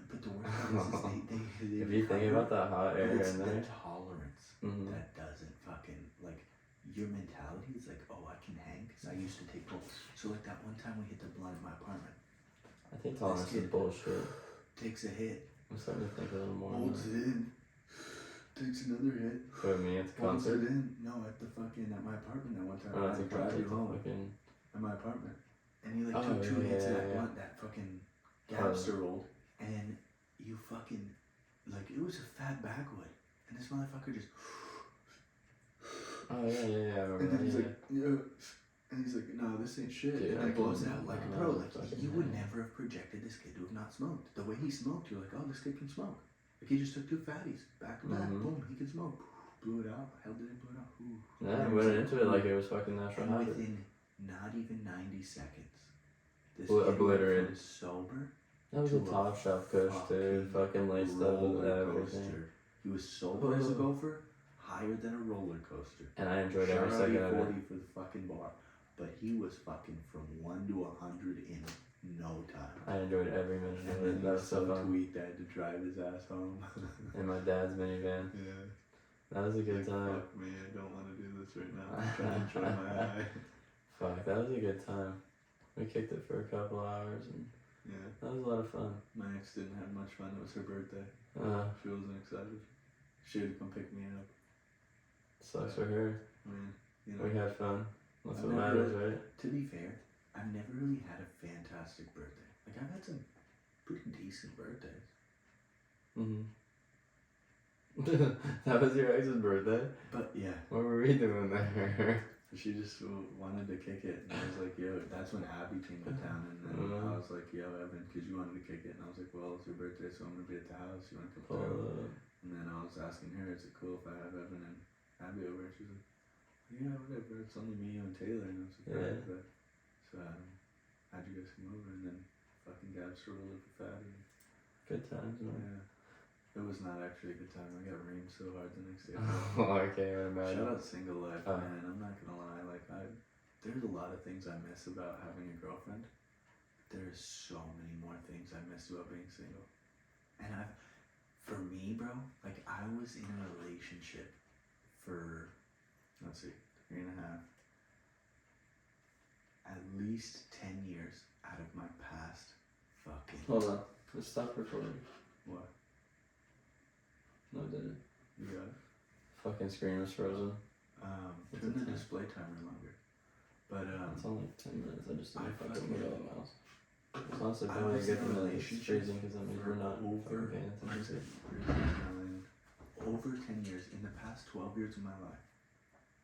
But the worst part is they If you think recover, about that hot air but it's in the there, tolerance that doesn't fucking like your mentality is like, oh, I can hang because I used to take both. So like that one time we hit the blunt in my apartment, I think tolerance is kid- bullshit. takes a hit, I'm starting to think a little more. holds it in, takes another hit, For me at the holds concert. it in. No, at the fucking at my apartment that one time. Oh, I it's had a to drive you concert. home Fucking. at my apartment, and you like Oh, took two yeah, hits of yeah, that yeah. blunt, that fucking Gabster rolled, and you fucking like it was a fat backwood, and this motherfucker just. Oh yeah, I And remember then that. he's Yeah. like, yeah. And he's like, no, this ain't shit. Dude, and I then blows can- out like, I bro, know, like, fucking you would hell. never have projected this kid to have not smoked. The way he smoked, you're like, oh, this kid can smoke. Like, he just took two fatties, back to back, boom, he can smoke. Blew it out, held it in, blew it out. Ooh. Yeah, I And went he's into it like it was fucking natural and habit. within not even 90 seconds, this Bl- kid went obliterated. from sober That was a to top shelf kush, dude. Fucking laced up with roller everything. coaster. He was sober as a gopher, higher than a roller coaster. And I enjoyed Shout every out second of it. E40 for the fucking bar. But he was fucking from 1 to 100 in no time. I enjoyed every minute And of then it. he That was was so so fun. tweaked I had to drive his ass home. In my dad's minivan. Yeah. That was a good Like, time. fuck me, I don't want to do this right now. I'm trying to enjoy my high. Fuck, that was a good time. We kicked it for a couple hours, and Yeah. that was a lot of fun. My ex didn't have much fun. It was her birthday. Uh, She wasn't excited. She had to come pick me up. sucks for her. I mean, you know. We had fun. That's I've what never matters, really- right? To be fair, I've never really had a fantastic birthday. Like, I've had some pretty decent birthdays. That was your ex's birthday? But yeah. What were we doing there? She just wanted to kick it, and I was like, yo, that's when Abby came to town, and then I was like, yo, Evan, because you wanted to kick it, and I was like, well, it's your birthday, so I'm going to be at the house, you want to come through? And then I was asking her, is it cool if I have Evan and Abby over? And she's like, yeah, whatever, it's only me, you, and Taylor, and I was like, alright, but, so, how'd you guys come over, and then fucking Gabs rolled up a fatty. Good times, man. Yeah. It was not actually a good time, I got reamed so hard the next day. Oh, I can't even imagine. Shout out single life, Oh. man. I'm not gonna lie. Like, there's a lot of things I miss about having a girlfriend. There's so many more things I miss about being single. And for me, bro, like I was in a relationship for, let's see, 3.5, at least 10 years out of my past fucking. Hold on. Let's stop recording. What? No, it didn't. You got it. Fucking screen was frozen. Turn the display timer longer. But It's only 10 minutes. I just I didn't fucking fucking- move the mouse. It's honestly I probably was good in a thing that it's relationship freezing because that means we're not fucking paying attention. Over 10 years, in the past 12 years of my life,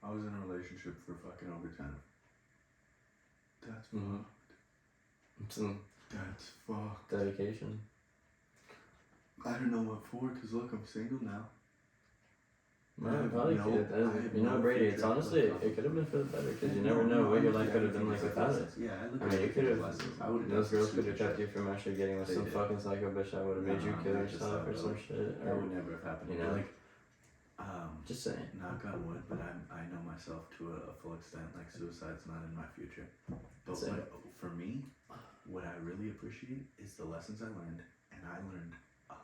I was in a relationship for fucking over 10. That's fucked. Some That's fucked. dedication. I don't know what for, because look, I'm single now. I Yeah, have probably no- could. I have You know, no Brady, it's future honestly, for it could have been for the better because you No, never know no, what I your look life at could have been everything like as without it. lessons. Yeah, I look I at mean, you everything could as have. lessons. I would have Those done girls some could have stupid kept you shit. from actually getting with They some did. fucking psycho bitch that would have made you No, kill not just yourself that, or but some like, shit. That Or, would never have happened. you But know. like, just saying. knock on wood, but I know myself to a full extent. Like, suicide's not in my future. But Same. like, for me, what I really appreciate is the lessons I learned, and I learned a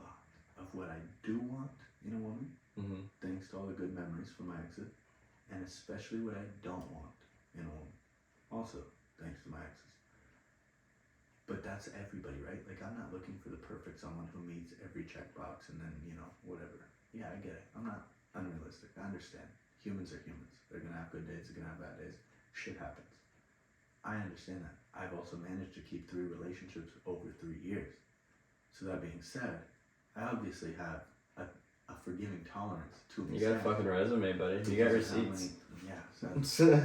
lot of what I do want in a woman, thanks to all the good memories from my exes, and especially what I don't want in a woman, also thanks to my exes. But that's everybody, right? Like, I'm not looking for the perfect someone who meets every checkbox and then, whatever. Yeah, I get it. I'm not unrealistic. I understand. Humans are humans. They're gonna have good days, they're gonna have bad days. Shit happens. I understand that. I've also managed to keep 3 relationships over 3 years. So that being said, I obviously have a forgiving tolerance to You got a fucking resume, buddy. You got receipts. So I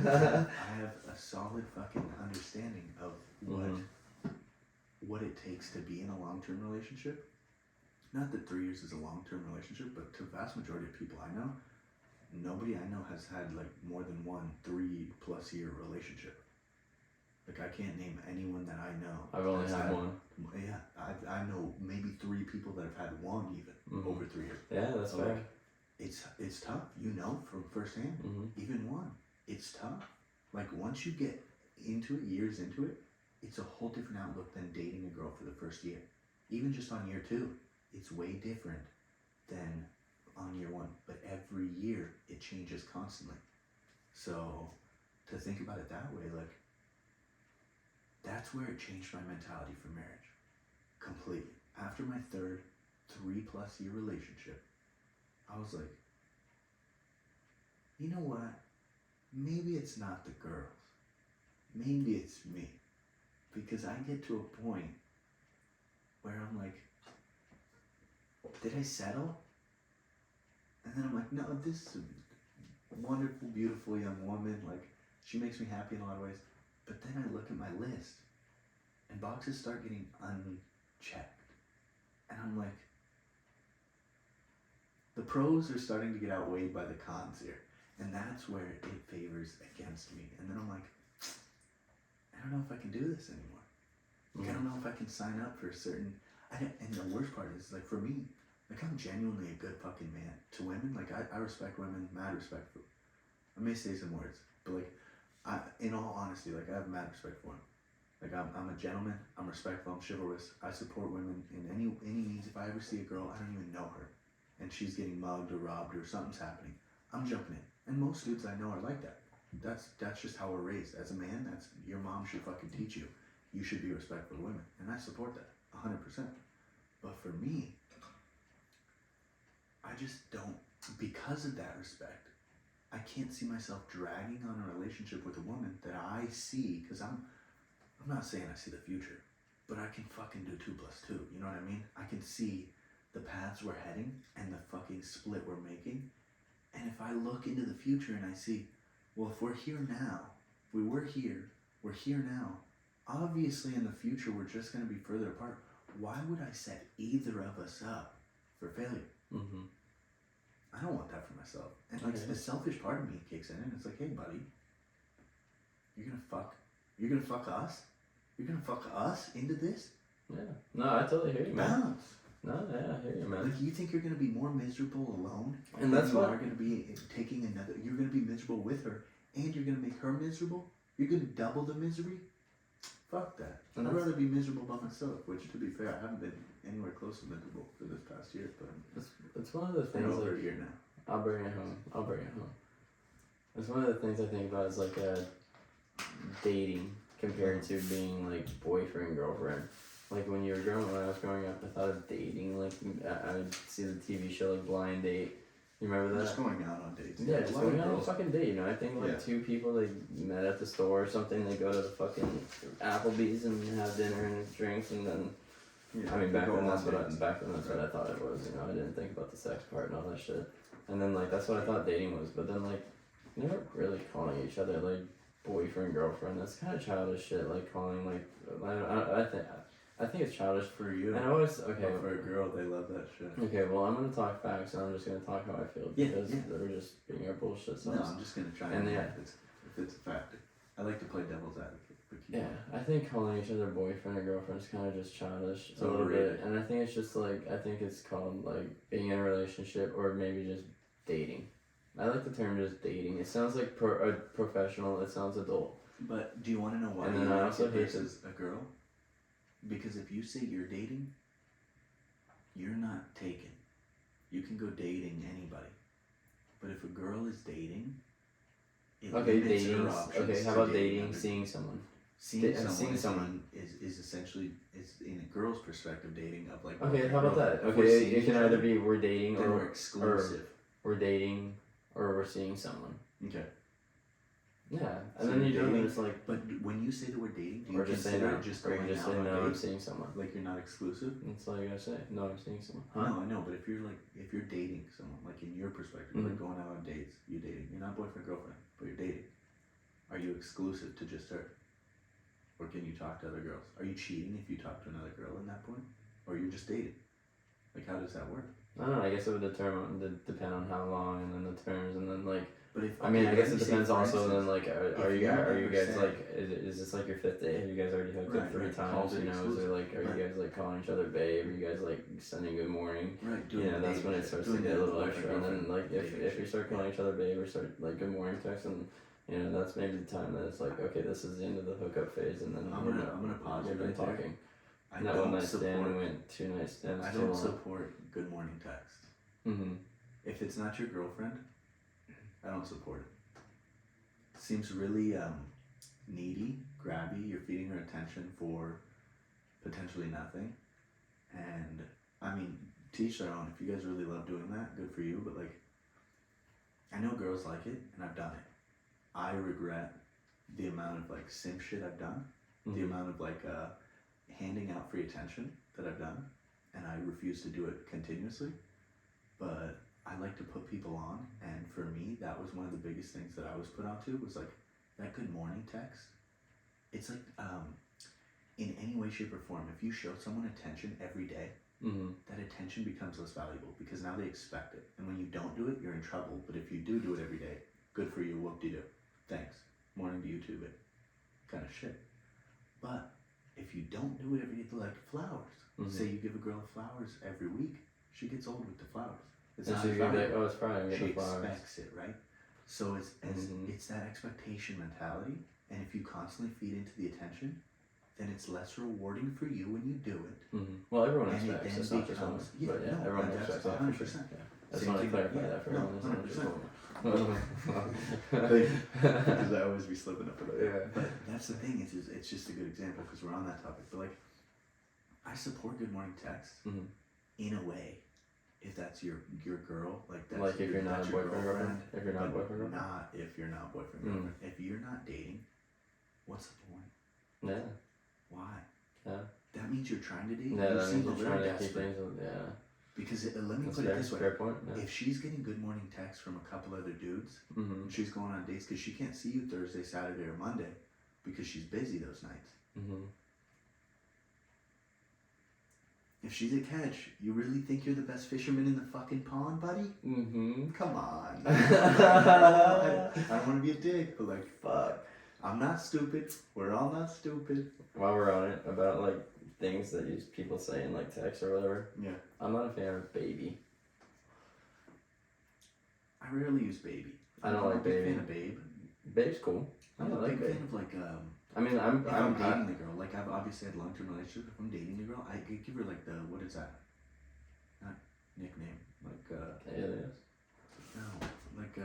have a solid fucking understanding of what it takes to be in a long-term relationship. Not that 3 years is a long-term relationship, but to the vast majority of people I know, nobody I know has had like more than 3+ year relationship. Like, I can't name anyone that I know. I've only had one. Yeah, I know maybe 3 people that have had one even over 3 years. Yeah, that's so fair. Like, it's tough, from firsthand. Even one, it's tough. Like, once you get into it, years into it, it's a whole different outlook than dating a girl for the first year. Even just on year 2, it's way different than on year 1. But every year, it changes constantly. So, to think about it that way, like, that's where it changed my mentality for marriage. Completely. After my third 3+ year relationship, I was like, you know what? Maybe it's not the girls. Maybe it's me. Because I get to a point where I'm like, did I settle? And then I'm like, no, this is a wonderful, beautiful young woman. Like, she makes me happy in a lot of ways. But then I look at my list, and boxes start getting unchecked. And I'm like, the pros are starting to get outweighed by the cons here. And that's where it favors against me. And then I'm like, I don't know if I can do this anymore. Like, I don't know if I can sign up for a certain... and the worst part is, like, for me, like, I'm genuinely a good fucking man. To women, like, I respect women, mad respect for... I may say some words, but, like, in all honesty, like, I have mad respect for them. Like, I'm a gentleman, I'm respectful, I'm chivalrous. I support women in any means. If I ever see a girl, I don't even know her, and she's getting mugged or robbed or something's happening, I'm jumping in. And most dudes I know are like that. That's just how we're raised. As a man, that's your mom should fucking teach you. You should be respectful to women, and I support that 100%. But for me, I just don't, because of that respect, I can't see myself dragging on a relationship with a woman that I see, because I'm not saying I see the future, but I can fucking do 2+2, you know what I mean? I can see the paths we're heading and the fucking split we're making. And if I look into the future and I see, well, if we're here now, if we were here, we're here now, obviously in the future we're just going to be further apart. Why would I set either of us up for failure? I don't want that for myself. And like, the selfish part of me kicks in and it's like, hey buddy, you're gonna fuck us? You're gonna fuck us into this? Yeah. No, I totally hear you, man. Balance. No, yeah, I hear you, man. Like, you think you're gonna be more miserable alone, and that's why you are gonna be taking another. You're gonna be miserable with her, and you're gonna make her miserable. You're gonna double the misery. Fuck that. I'd rather be miserable by myself. Which, to be fair, I haven't been anywhere close to miserable for this past year. But it's one of the things. Over like, a year now. I'll bring it home. It's one of the things I think about is like dating compared to being like boyfriend girlfriend. Like when I was growing up, I thought of dating like I would see the TV show like Blind Date. You remember that? Just going out on dates. Yeah, just going out on a fucking date. You know, I think like 2 people they met at the store or something. They go to the fucking Applebee's and have dinner and drinks, and then. I mean, back then that's what I thought it was. You know, I didn't think about the sex part and all that shit. And then like that's what I thought dating was. But then like, you never really calling each other like boyfriend girlfriend. That's kind of childish shit. Like calling like I think it's childish for you. And I always okay. But for a girl, they love that shit. Okay, well I'm gonna talk facts and I'm just gonna talk how I feel because they're just being our bullshit. So no, I'm just gonna try and if it's a fact. I like to play devil's advocate. Yeah, I think calling each other boyfriend or girlfriend is kind of just childish. It's a little bit. And I think it's just like, I think it's called like being in a relationship or maybe just dating. I like the term just dating. It sounds like professional, it sounds adult. But do you want to know why And you then I like also it hate versus a girl? Because if you say you're dating, you're not taken. You can go dating anybody. But if a girl is dating, it Okay, limits dating. her options. Okay, how to about dating, other- seeing someone? Seeing someone. someone is essentially is in a girl's perspective dating of like. Okay, how about that? If we're Okay, seeing it can each either other, be we're dating then or we're exclusive. we're dating or we're seeing someone. Okay. Yeah, and So then you you're do dating, it. It's like, But when you say the word dating, do you or just say consider no, it just or going you just out say on no. I'm dates? seeing someone. Like you're not exclusive? That's all you gotta say. No, I'm seeing someone. No, I know, but if you're dating someone, like in your perspective, like going out on dates, you're dating. You're not boyfriend, girlfriend, but you're dating. Are you exclusive to just her? Or can you talk to other girls? Are you cheating if you talk to another girl in that point? Or you're just dating? Like how does that work? I don't know. I guess it would depend on how long and then the terms and then like. But if I mean, I guess let it me say, depends for also. instance, Then like, are if you you guys never like? Is this like your 5th date? Have you guys already hooked up Right, 3 right. times? Called it You know, is exclusive. there like, are Right. you guys like calling each other babe? Are you guys like sending good morning? right, doing You know, the that's dating when it shit, starts to doing get a the little boyfriend, extra. And then girlfriend like dating if you shit. start calling each other babe or start like good morning text, and you know that's maybe the time that it's like, okay, this is the end of the hookup phase, and then I'm gonna pause we're you done right there. talking. I And that one don't night stand support. went 2 night stands I too don't long. support good morning text. Mm-hmm. If it's not your girlfriend, I don't support it. Seems really needy, grabby. You're feeding her attention for potentially nothing. And I mean, to each their own. If you guys really love doing that, good for you. But like, I know girls like it, and I've done it. I regret the amount of like simp shit I've done, the amount of like handing out free attention that I've done, and I refuse to do it continuously. But I like to put people on, and for me, that was one of the biggest things that I was put onto was like that good morning text. It's like in any way, shape, or form, if you show someone attention every day, that attention becomes less valuable because now they expect it, and when you don't do it, you're in trouble. But if you do it every day, good for you. Whoop-de-doo. Thanks. Morning to you too, babe. Kind of shit. But if you don't do it every day, like flowers. Say you give a girl flowers every week, she gets old with the flowers. It's And not so as you're like, valuable. oh, it's Friday, I'm She getting the flowers. expects it, right? So it's that expectation mentality, and if you constantly feed into the attention, then it's less rewarding for you when you do it. Well, everyone And it expects. then It's not just becomes- women. But yeah, no, everyone that's expects that for sure. 100%. Yeah. I just Same want to thing, clarify yeah, that for no, everyone. It's not just 100%. women. Because I always be slipping up. Yeah. But that's the thing, is it's just a good example because we're on that topic. But like, I support good morning text in a way. If that's your girl, like that's Like if you're not that's a your boyfriend, girlfriend? If you're not a but boyfriend, girlfriend? not if you're not boyfriend, girlfriend. If you're not dating, what's the point? Yeah. Why? Yeah. That means you're trying to date. Yeah, you that seem means a you're little trying to keep desperate. things. Yeah. Because let me That's put fair. it this way: Fair point. Yeah. if she's getting good morning texts from a couple other dudes, and she's going on dates because she can't see you Thursday, Saturday, or Monday because she's busy those nights. If she's a catch, you really think you're the best fisherman in the fucking pond, buddy? Come on. I don't want to be a dick, but like, fuck. I'm not stupid. We're all not stupid. While we're on it, about like things that people say in like text or whatever. Yeah. I'm not a fan of baby. I rarely use baby. I don't I'm like a big baby. fan of babe. Babe's cool. I'm a like big babe. fan of like I mean, if I'm dating the girl, like I've obviously had long-term relationship. If I'm dating a girl, I could give her like the, what is that? Not nickname, like alias. no, like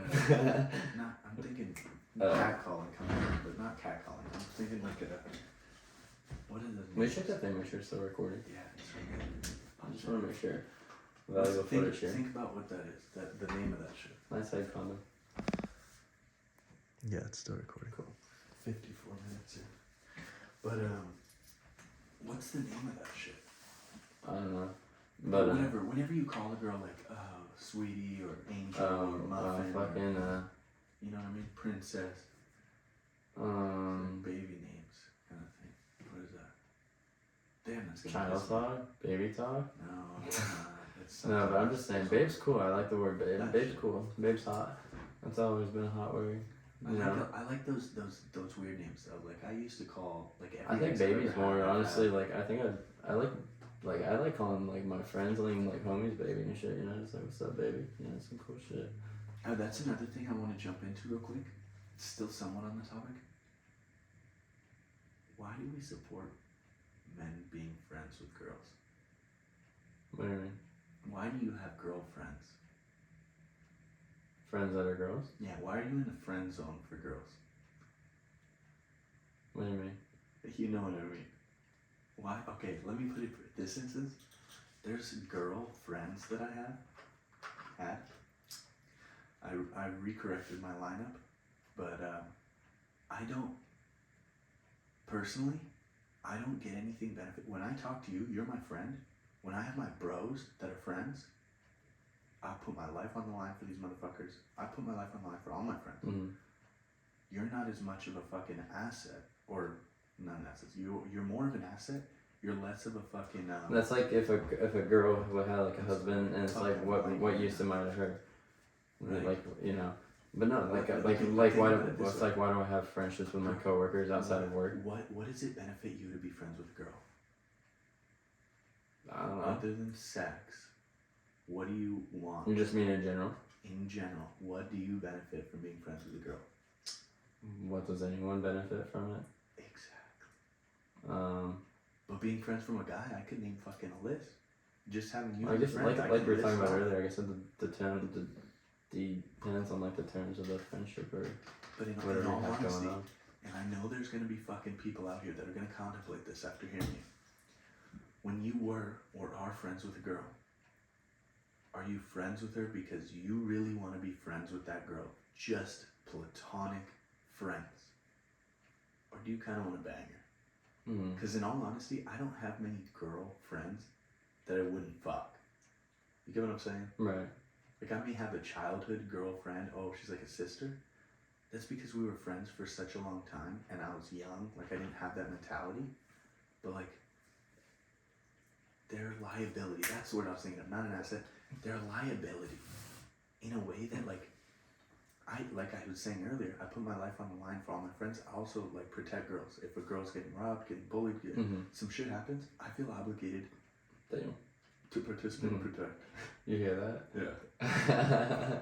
not. I'm thinking catcalling coming in, but not catcalling. I'm thinking like a, what is it? Can we check that thing? Make sure it's still recording. Yeah, it's right here. I just want to make sure. Valuable footage here. Think about what that is. That the name of that shit. Nice head condom. Yeah, it's still recording. Cool. 54 minutes here. But what's the name of that shit? I don't know. But whenever you call a girl like sweetie or angel or muffin, fucking you know what I mean, princess, baby names kind of thing. What is that? Damn, that's gonna child piss me. talk, baby talk. No, it's not. It's No, but I'm just saying, babe's cool. I like the word babe. That Babe's shit. cool. Babe's hot. That's always been a hot word. I like those weird names though. Like I used to call like every. I think ex I've baby's ever more had, I've honestly had- like I think I like calling like my friends and like homies baby and shit. You know, just like what's up, baby? You know, some cool shit. Oh, that's another thing I want to jump into real quick. It's still somewhat on the topic. why do we support men being friends with girls? What do you mean? Why do you have girlfriends? Friends that are girls? Yeah, why are you in the friend zone for girls? What do you mean? You know what I mean. Why? Okay, let me put it for this instance. There's girl friends that I had. I recorrected my lineup, but I don't, personally, I don't get anything benefit. When I talk to you, you're my friend. When I have my bros that are friends, I put my life on the line for these motherfuckers. I put my life on the line for all my friends. Mm-hmm. You're not as much of a fucking asset, or not an asset. You're more of an asset. You're less of a fucking. That's like if a girl would have like a husband, and it's like what use am I to her? Right. Like, you know. But no, why do I have friendships with my coworkers outside of work? What does it benefit you to be friends with a girl? I don't know. Other than sex, what do you want? You just mean in general? In general, what do you benefit from being friends with a girl? What does anyone benefit from it? Exactly. But being friends from a guy, I could name fucking a list. Just having you. I guess friend, like we were talking about earlier. I guess the depends on like the terms of the friendship or but in whatever all you have honesty, going on. and I know there's gonna be fucking people out here that are gonna contemplate this after hearing you. When you were or are friends with a girl, are you friends with her because you really want to be friends with that girl? Just platonic friends? Or do you kind of want to bang her? Because in all honesty, I don't have many girl friends that I wouldn't fuck. You get what I'm saying? Right. Like I may have a childhood girlfriend, oh, she's like a sister. That's because we were friends for such a long time and I was young, like I didn't have that mentality. But like, they're liability. That's the word I was thinking of, not an asset. They're a liability in a way that like I was saying earlier, I put my life on the line for all my friends. I also like protect girls. If a girl's getting robbed, getting bullied, some shit happens, I feel obligated to participate and protect. You hear that? Yeah.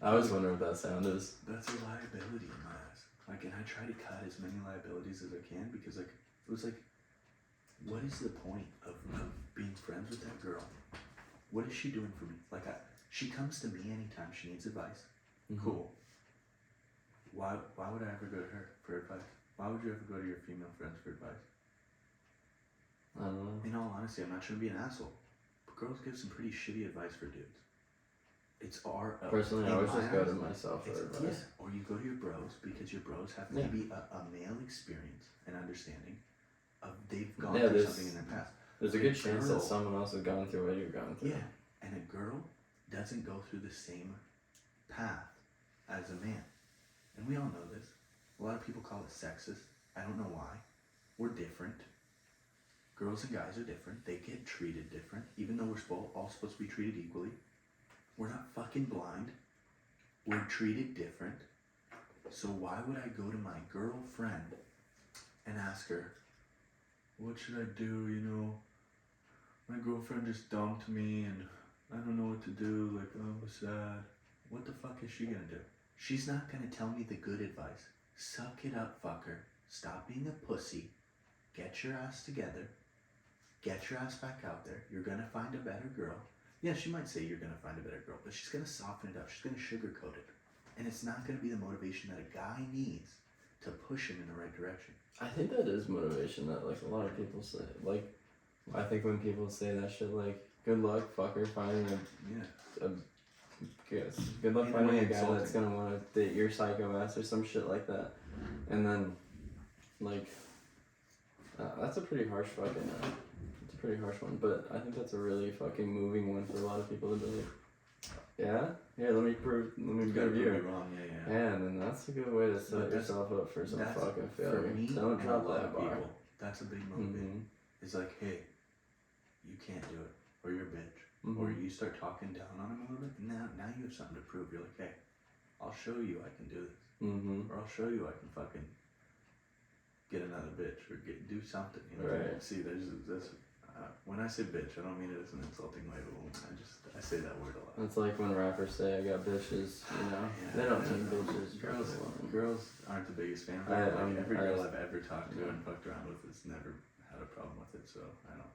I was wondering what that sound is. That's a liability in my eyes. Like, and I try to cut as many liabilities as I can because like it was like, what is the point of being friends with that girl? What is she doing for me? Like, she comes to me anytime she needs advice. Mm-hmm. Cool. Why would I ever go to her for advice? Why would you ever go to your female friends for advice? I don't know. In all honesty, I'm not trying to be an asshole, but girls give some pretty shitty advice for dudes. It's our... Personally, I always just go to myself for advice. Yeah, or you go to your bros because your bros have maybe a male experience and understanding of they've gone through something in their past. There's a good chance that someone else has gone through what you've gone through. Yeah, and a girl doesn't go through the same path as a man. And we all know this. A lot of people call it sexist. I don't know why. We're different. Girls and guys are different. They get treated different. Even though we're all supposed to be treated equally. We're not fucking blind. We're treated different. So why would I go to my girlfriend and ask her, what should I do, you know? My girlfriend just dumped me and I don't know what to do, like, oh, I'm sad. What the fuck is she gonna do? She's not gonna tell me the good advice. Suck it up, fucker. Stop being a pussy. Get your ass together. Get your ass back out there. You're gonna find a better girl. Yeah, she might say you're gonna find a better girl, but she's gonna soften it up. She's gonna sugarcoat it. And it's not gonna be the motivation that a guy needs to push him in the right direction. I think that is motivation that like a lot of people say. Like, I think when people say that shit, like, good luck, fucker, finding good luck finding a guy that's gonna want to date your psycho ass or some shit like that. And then, like, that's a pretty harsh fucking, it's a pretty harsh one, but I think that's a really fucking moving one for a lot of people to be like, yeah? Here, let me prove you. Wrong, yeah. And then that's a good way to set yourself up for some fucking failure. For me, don't drop that bar. People, that's a big motivator. It's like, hey, you can't do it, or you're a bitch. Or you start talking down on him a little bit, and now you have something to prove. You're like, hey, I'll show you I can do this. Or I'll show you I can fucking get another bitch, or do something. You know? Right. See, there's this, when I say bitch, I don't mean it as an insulting way, but I say that word a lot. It's like when rappers say I got bitches, you know. Yeah, They don't mean bitches. Girls aren't the biggest fan. Every girl I've ever talked to and fucked around with has never had a problem with it. So I don't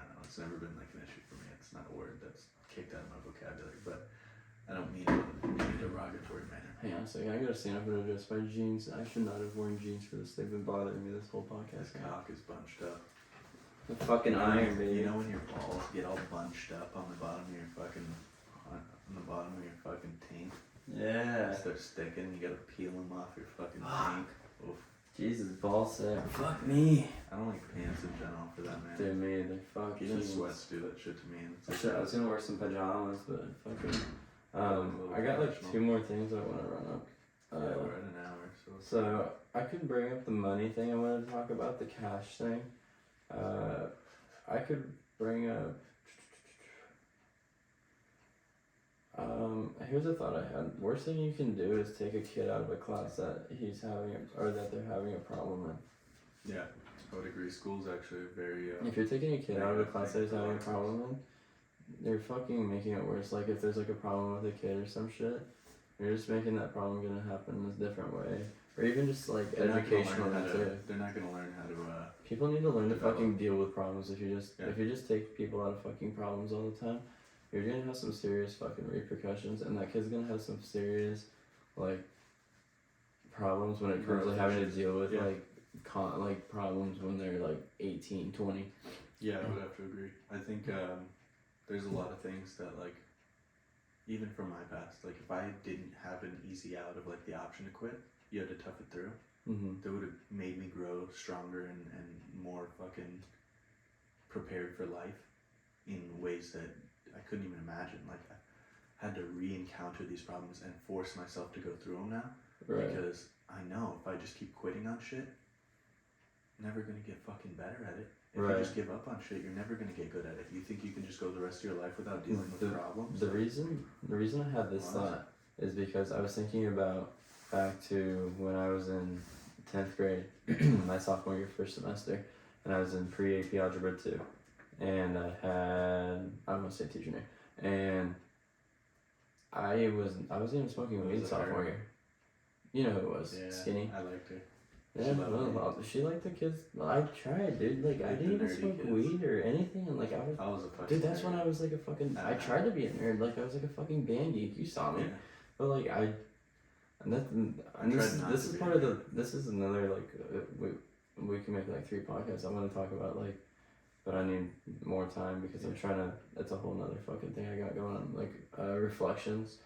know. It's never been like an issue for me. It's not a word that's kicked out of my vocabulary, but I don't mean it in a derogatory manner. Hang on a second. I gotta stand up and adjust my jeans. I should not have worn jeans for this. They've been bothering me this whole podcast. This cock is bunched up. The fucking iron, baby. You know when your balls get all bunched up on the bottom of your fucking taint? Yeah. They start sticking. You gotta peel them off your fucking taint. Oof. Jesus, ball sack. Fuck me. I don't like pants in general for that, man. Dude, me either. Fuck. Even sweats do that shit to me. And it's Shit, I was gonna wear some pajamas, but fucking. I got like 2 more things I want to run up. Yeah, we're at an hour, So I could bring up the money thing I wanted to talk about, the cash thing. I could bring up. Here's a thought I had. Worst thing you can do is take a kid out of a class that he's having or that they're having a problem in. Yeah, I would agree. School's actually very. If you're taking a kid out of a class that he's having a problem in, they're fucking making it worse. Like if there's like a problem with a kid or some shit, you're just making that problem gonna happen in a different way. Or even just like educational. They're not gonna learn how to. People need to learn to fucking deal with problems. If you just take people out of fucking problems all the time, you're gonna have some serious fucking repercussions, and that kid's gonna have some serious like problems when it comes to like, having to deal with like problems when they're like 18, 20. Yeah, I would have to agree. I think there's a lot of things that like even from my past, like if I didn't have an easy out of like the option to quit, you had to tough it through. That would have made me grow stronger and more fucking prepared for life in ways that I couldn't even imagine. Like I had to re-encounter these problems and force myself to go through them now. Right. Because I know if I just keep quitting on shit, I'm never gonna get fucking better at it. If you just give up on shit, you're never gonna get good at it. You think you can just go the rest of your life without dealing with problems? The reason I had this thought is because I was thinking about back to when I was in 10th grade, my sophomore year, first semester, and I was in pre-AP Algebra 2, and I'm gonna say teacher name, and I wasn't even smoking weed sophomore year. You know who it was? Yeah, Skinny. I liked her. Yeah, she liked the kids. I tried, dude. Like I didn't even smoke weed or anything, and like I was a fucking dude. That's when I was like a fucking. I tried to be a nerd. Like I was like a fucking band geek. You saw me, but like this is part of the. This is another like we can make like 3 podcasts. I want to talk about like, but I need more time because I'm trying to. It's a whole nother fucking thing I got going on. Like reflections.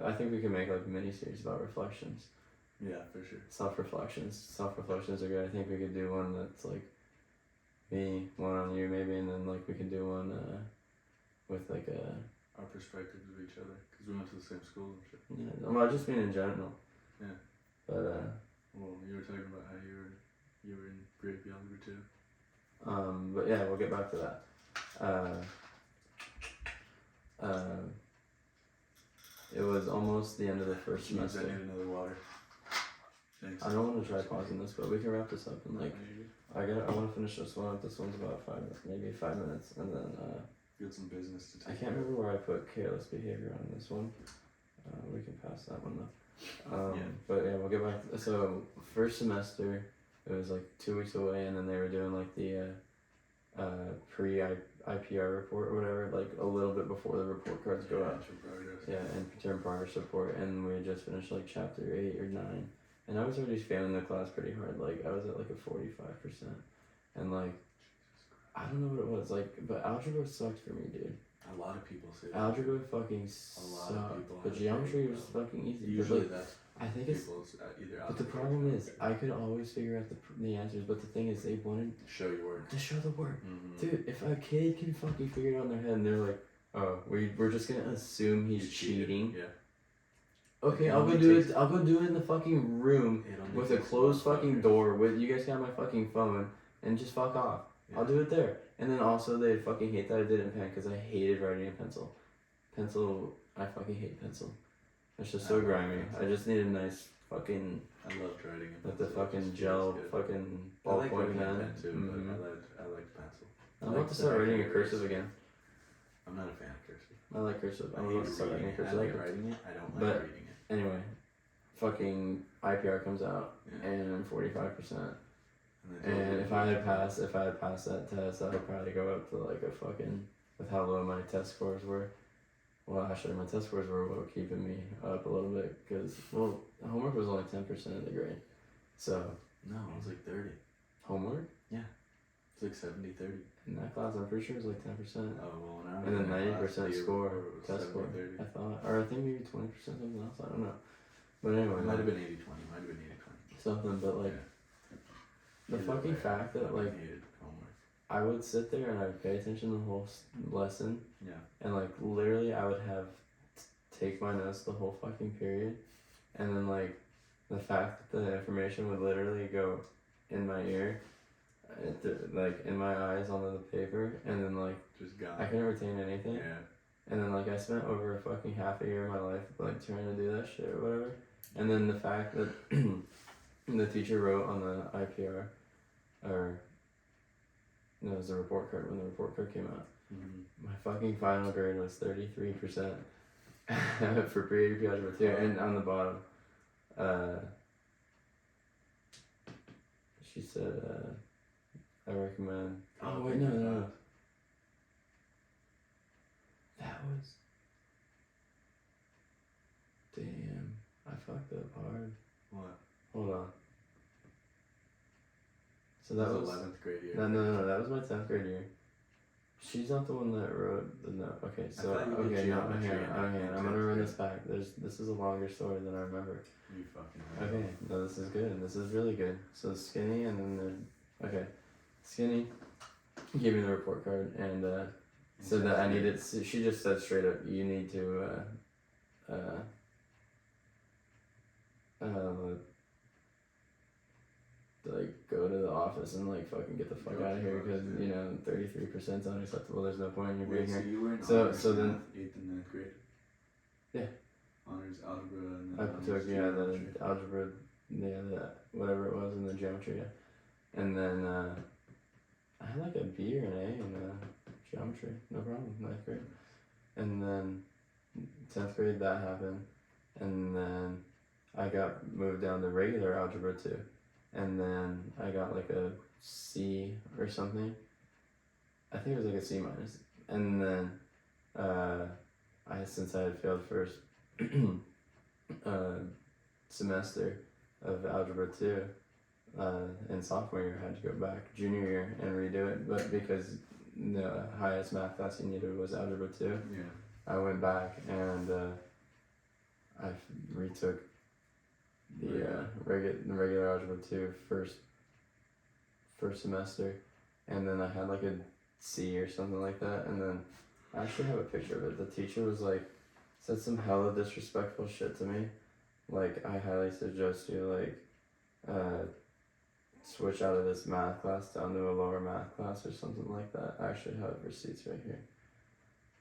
I think we can make like a mini series about reflections. Yeah, for sure. Self-reflections are good. I think we could do one that's like me, one on you maybe, and then like we can do one with like our perspectives of each other, because we went to the same school and shit. Yeah, well, I just mean in general. Yeah. But well, you were talking about how you were in grade Algebra 2. But yeah, we'll get back to that. It was almost the end of the first semester. I need another water. Thanks. I don't want to try pausing this, but we can wrap this up in like. I want to finish this one up. This one's about 5 minutes, and then. You got some business to take. I can't remember where I put careless behavior on this one. We can pass that one though. But yeah, we'll get back. So first semester, it was like 2 weeks away, and then they were doing like the pre-IPR report or whatever, like a little bit before the report cards go out. Yeah, and term progress report, and we had just finished like chapter 8 or 9. And I was already failing the class pretty hard. Like I was at like a 45%, and like I don't know what it was like, but algebra sucked for me, dude. A lot of people say that. Algebra fucking sucked, but geometry was fucking easy. Usually like, that's I think it's either. But the problem is, I could always figure out the answers. But the thing is, they wanted show your work. To show the work, dude. If a kid can fucking figure it out in their head, and they're like, "Oh, we're just gonna assume he's cheating." Yeah. Okay, I'll go do it. I'll go do it in the fucking room with a closed fucking door. With you guys got my fucking phone, and just fuck off. Yeah. I'll do it there. And then also they fucking hate that I did it in pen because I hated writing in pencil. I fucking hate pencil. It's just so grimy. I just need a nice fucking. I loved writing in pencil. With the fucking gel, fucking ballpoint pen. Too, but I liked pencil. I'm about to start writing in cursive again. I'm not a fan of cursive. I like cursive. I I'm hate about to start writing in reading it. I cursive. like writing it. I don't like But- reading it. Anyway, fucking IPR comes out, Yeah. and I'm 45%. they told And me if I had passed that test, I would probably go up to like a fucking, with how low my test scores were. Well, actually, my test scores were what were keeping me up a little bit because, well, homework was only 10% of the grade. So, No, it was like 30. homework It's like 70-30. in that class, I'm pretty sure it was like 10%. Oh, well, when I was And then in that 90% class, the score, year before, it was test score, 70-30. I thought. Or I think maybe 20% something else, I don't know. But anyway, It might have been 80-20. Might have been 80-20. something, but like, the Either fucking way, fact I that like, hated homework. I would sit there and I would pay attention the whole lesson, Yeah. and like, literally, I would have take my notes the whole fucking period, and then like, the fact that the information would literally go in my ear, like in my eyes onto the paper, and then like Just gone. I couldn't retain anything, Yeah. and then like I spent over a fucking half a year of my life like trying to do that shit or whatever, and then the fact that the teacher wrote on the IPR, or no, it was the report card when the report card came out. Mm-hmm. My fucking final grade was 33% for pre-AP algebra 2, and on the bottom, she said, I recommend. Oh wait, no. That was. Damn, I fucked up hard. What? Hold on. So that was 11th grade year. no, that was my 10th grade year. She's not the one that wrote the note. Okay, so thought you did okay, no, geometry in I'm 10th gonna run grade. this back. This is a longer story than I remember. You fucking Okay, no, this is good. This is really good. So Skinny, and then okay, Skinny gave me the report card and said that I needed. She just said straight up, you need to like go to the office and like fucking get the fuck Go out to of the here office, because you know 33% is unacceptable. There's no point in you being Wait, so here. you were in So- honors so then- math, 8th and 9th grade? Yeah. Honors algebra and then I honors took geometry. the algebra, the whatever it was in the geometry, yeah. And then I had like a B or an A in geometry, no problem, 9th grade. And then 10th grade that happened, and then I got moved down to regular algebra 2, and then I got like a C or something. I think it was like a C minus, and then since I had failed first semester of algebra 2 in sophomore year, I had to go back junior year and redo it, but because the highest math class you needed was algebra 2, Yeah. I went back and I retook the regular algebra 2 first semester, and then I had like a C or something like that, and then I actually have a picture of it. The teacher was like, said some hella disrespectful shit to me, like, I highly suggest you like switch out of this math class down to a lower math class or something like that. I actually have receipts right here.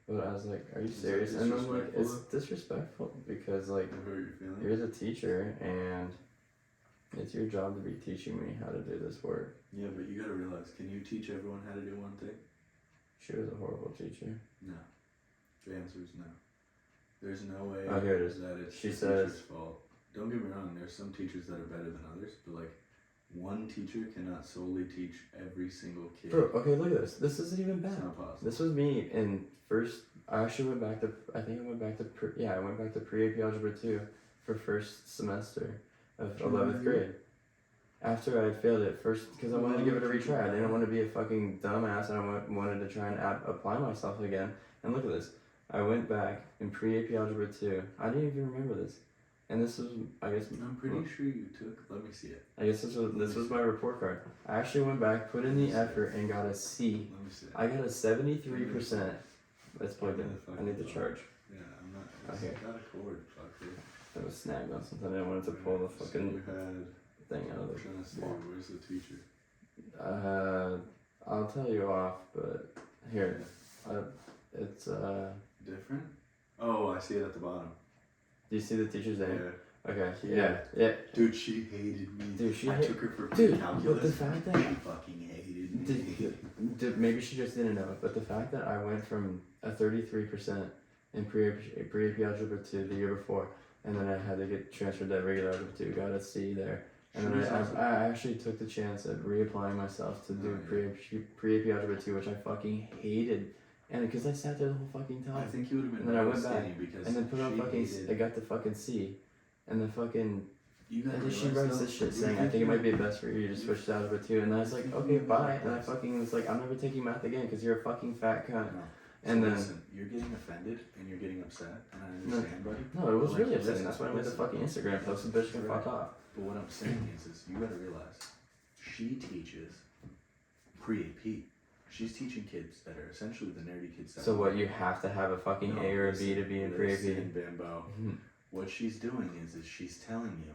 But I was like, are you Is that serious? And I'm like, disrespectful it's disrespectful because like, It hurt your feelings? you're the teacher and it's your job to be teaching me how to do this work. Yeah, but you gotta realize, can you teach everyone how to do one thing? She was a horrible teacher. No. The answer is no. There's no way Oh, here it is. that it's She the says- teacher's fault. Don't get me wrong, there's some teachers that are better than others, but like, one teacher cannot solely teach every single kid. Bro, okay, look at this. This isn't even It's bad. not possible. This was me in first. I actually went back to. I think I went back to. I went back to pre-AP algebra 2 for first semester of 11th grade. After I had failed it first, because I wanted to give it a retry. I didn't want to be a fucking dumbass, and I wanted to try and apply myself again. And look at this. I went back in pre-AP algebra 2. I didn't even remember this. And this was, I guess. I'm pretty sure you took. Let me see it. I guess this was my report card. I actually went back, put in the effort, and got a C. Let me see it. I got a 73%. Let's plug in. I need the charge. Yeah, I'm not. It's Okay. got a cord, fuck it. It was snagged on something. I didn't want it to pull the So fucking you had. thing out of I'm the trying to see. wall. Where's the teacher? I'll tell you off, but here, it's Different? Oh, I see it at the bottom. do you see the teacher's name? Yeah. Okay. Yeah. Dude, she hated me. Dude, I took her for dude, calculus. but the fact that she fucking hated me. Dude, maybe she just didn't know it, but the fact that I went from a 33% in pre-AP Algebra 2 the year before, and then I had to get transferred to regular Algebra 2, got a C there, and then I actually took the chance at reapplying myself to do pre-AP Algebra 2, which I fucking hated, and because I sat there the whole fucking time. I think you would have been. And then I went back, because and then put on fucking, I got the fucking C, and then fucking. And then she writes this shit saying, I think it might be best for you to switch to Algebra 2. And I was like, okay, bye. And I fucking was like, I'm never taking math again because you're a fucking fat cunt. No. And so then. Listen, you're getting offended and you're getting upset. And I understand, buddy. No, it was Like, really upsetting. listen, That's why I made the fucking Instagram post and bitch can fuck off. But what I'm saying is you gotta realize, she teaches pre-AP. She's teaching kids that are essentially the nerdy kids. That So what, you have to have a fucking A or a B to be in pre-AP? Listen, Bimbo. What she's doing is she's telling you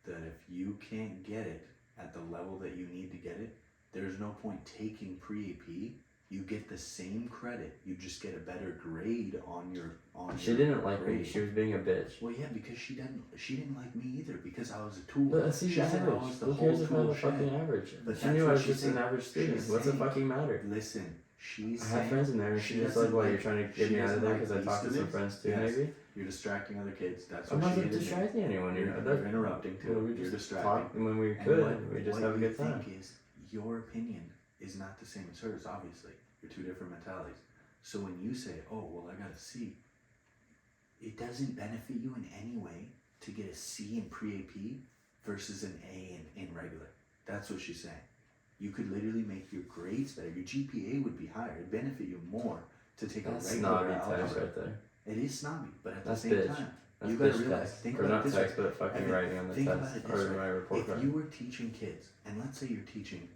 that if you can't get it at the level that you need to get it, there's no point taking pre-AP. You get the same credit. You just get a better grade on your She didn't like me. She was being a bitch. Well, yeah, because she didn't like me either because I was a tool. But see, she said I average. was the Who whole cares if I have tool a fucking shed. average? But She knew I was just saying. an average student. She's What's it saying, fucking matter? Listen, she's I saying. have friends in there, and she just like, what, you're trying to get me out of there because I talked to some friends too, yes. maybe? You're distracting other kids. That's I'm what not distracting anyone. You're interrupting too. We You're just distracting. talk when we could. We just have a good time. What you think is your opinion is not the same as hers. Obviously, you're two different mentalities. So when you say, "Oh, well, I got a C," it doesn't benefit you in any way to get a C in pre-AP versus an A in regular. That's what she's saying. You could literally make your grades better. Your GPA would be higher. It'd benefit you more to take a regular snobby algebra. text right there. It is snobby, but at That's the same bitch. time, That's you gotta bitch realize. text. Think Or about not it this text, way. but fucking writing on the Think test about it this or way. my report If card. you were teaching kids, and let's say you're teaching,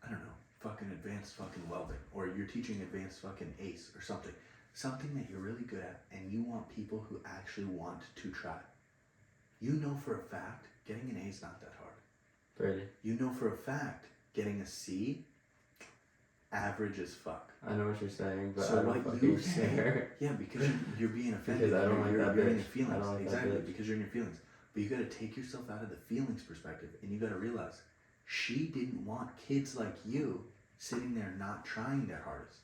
I don't know, fucking advanced fucking welding, or you're teaching advanced fucking ACE or something that you're really good at, and you want people who actually want to try. You know for a fact getting an A is not that hard. Brady. You know for a fact getting a C, average as fuck. I know what you're saying, but So I don't what fucking you say, care. yeah, because you're being offended. Because I don't like you're that in bitch. your feelings. I don't like that Exactly, bitch. because you're in your feelings. But you gotta take yourself out of the feelings perspective, and you gotta realize she didn't want kids like you sitting there not trying their hardest.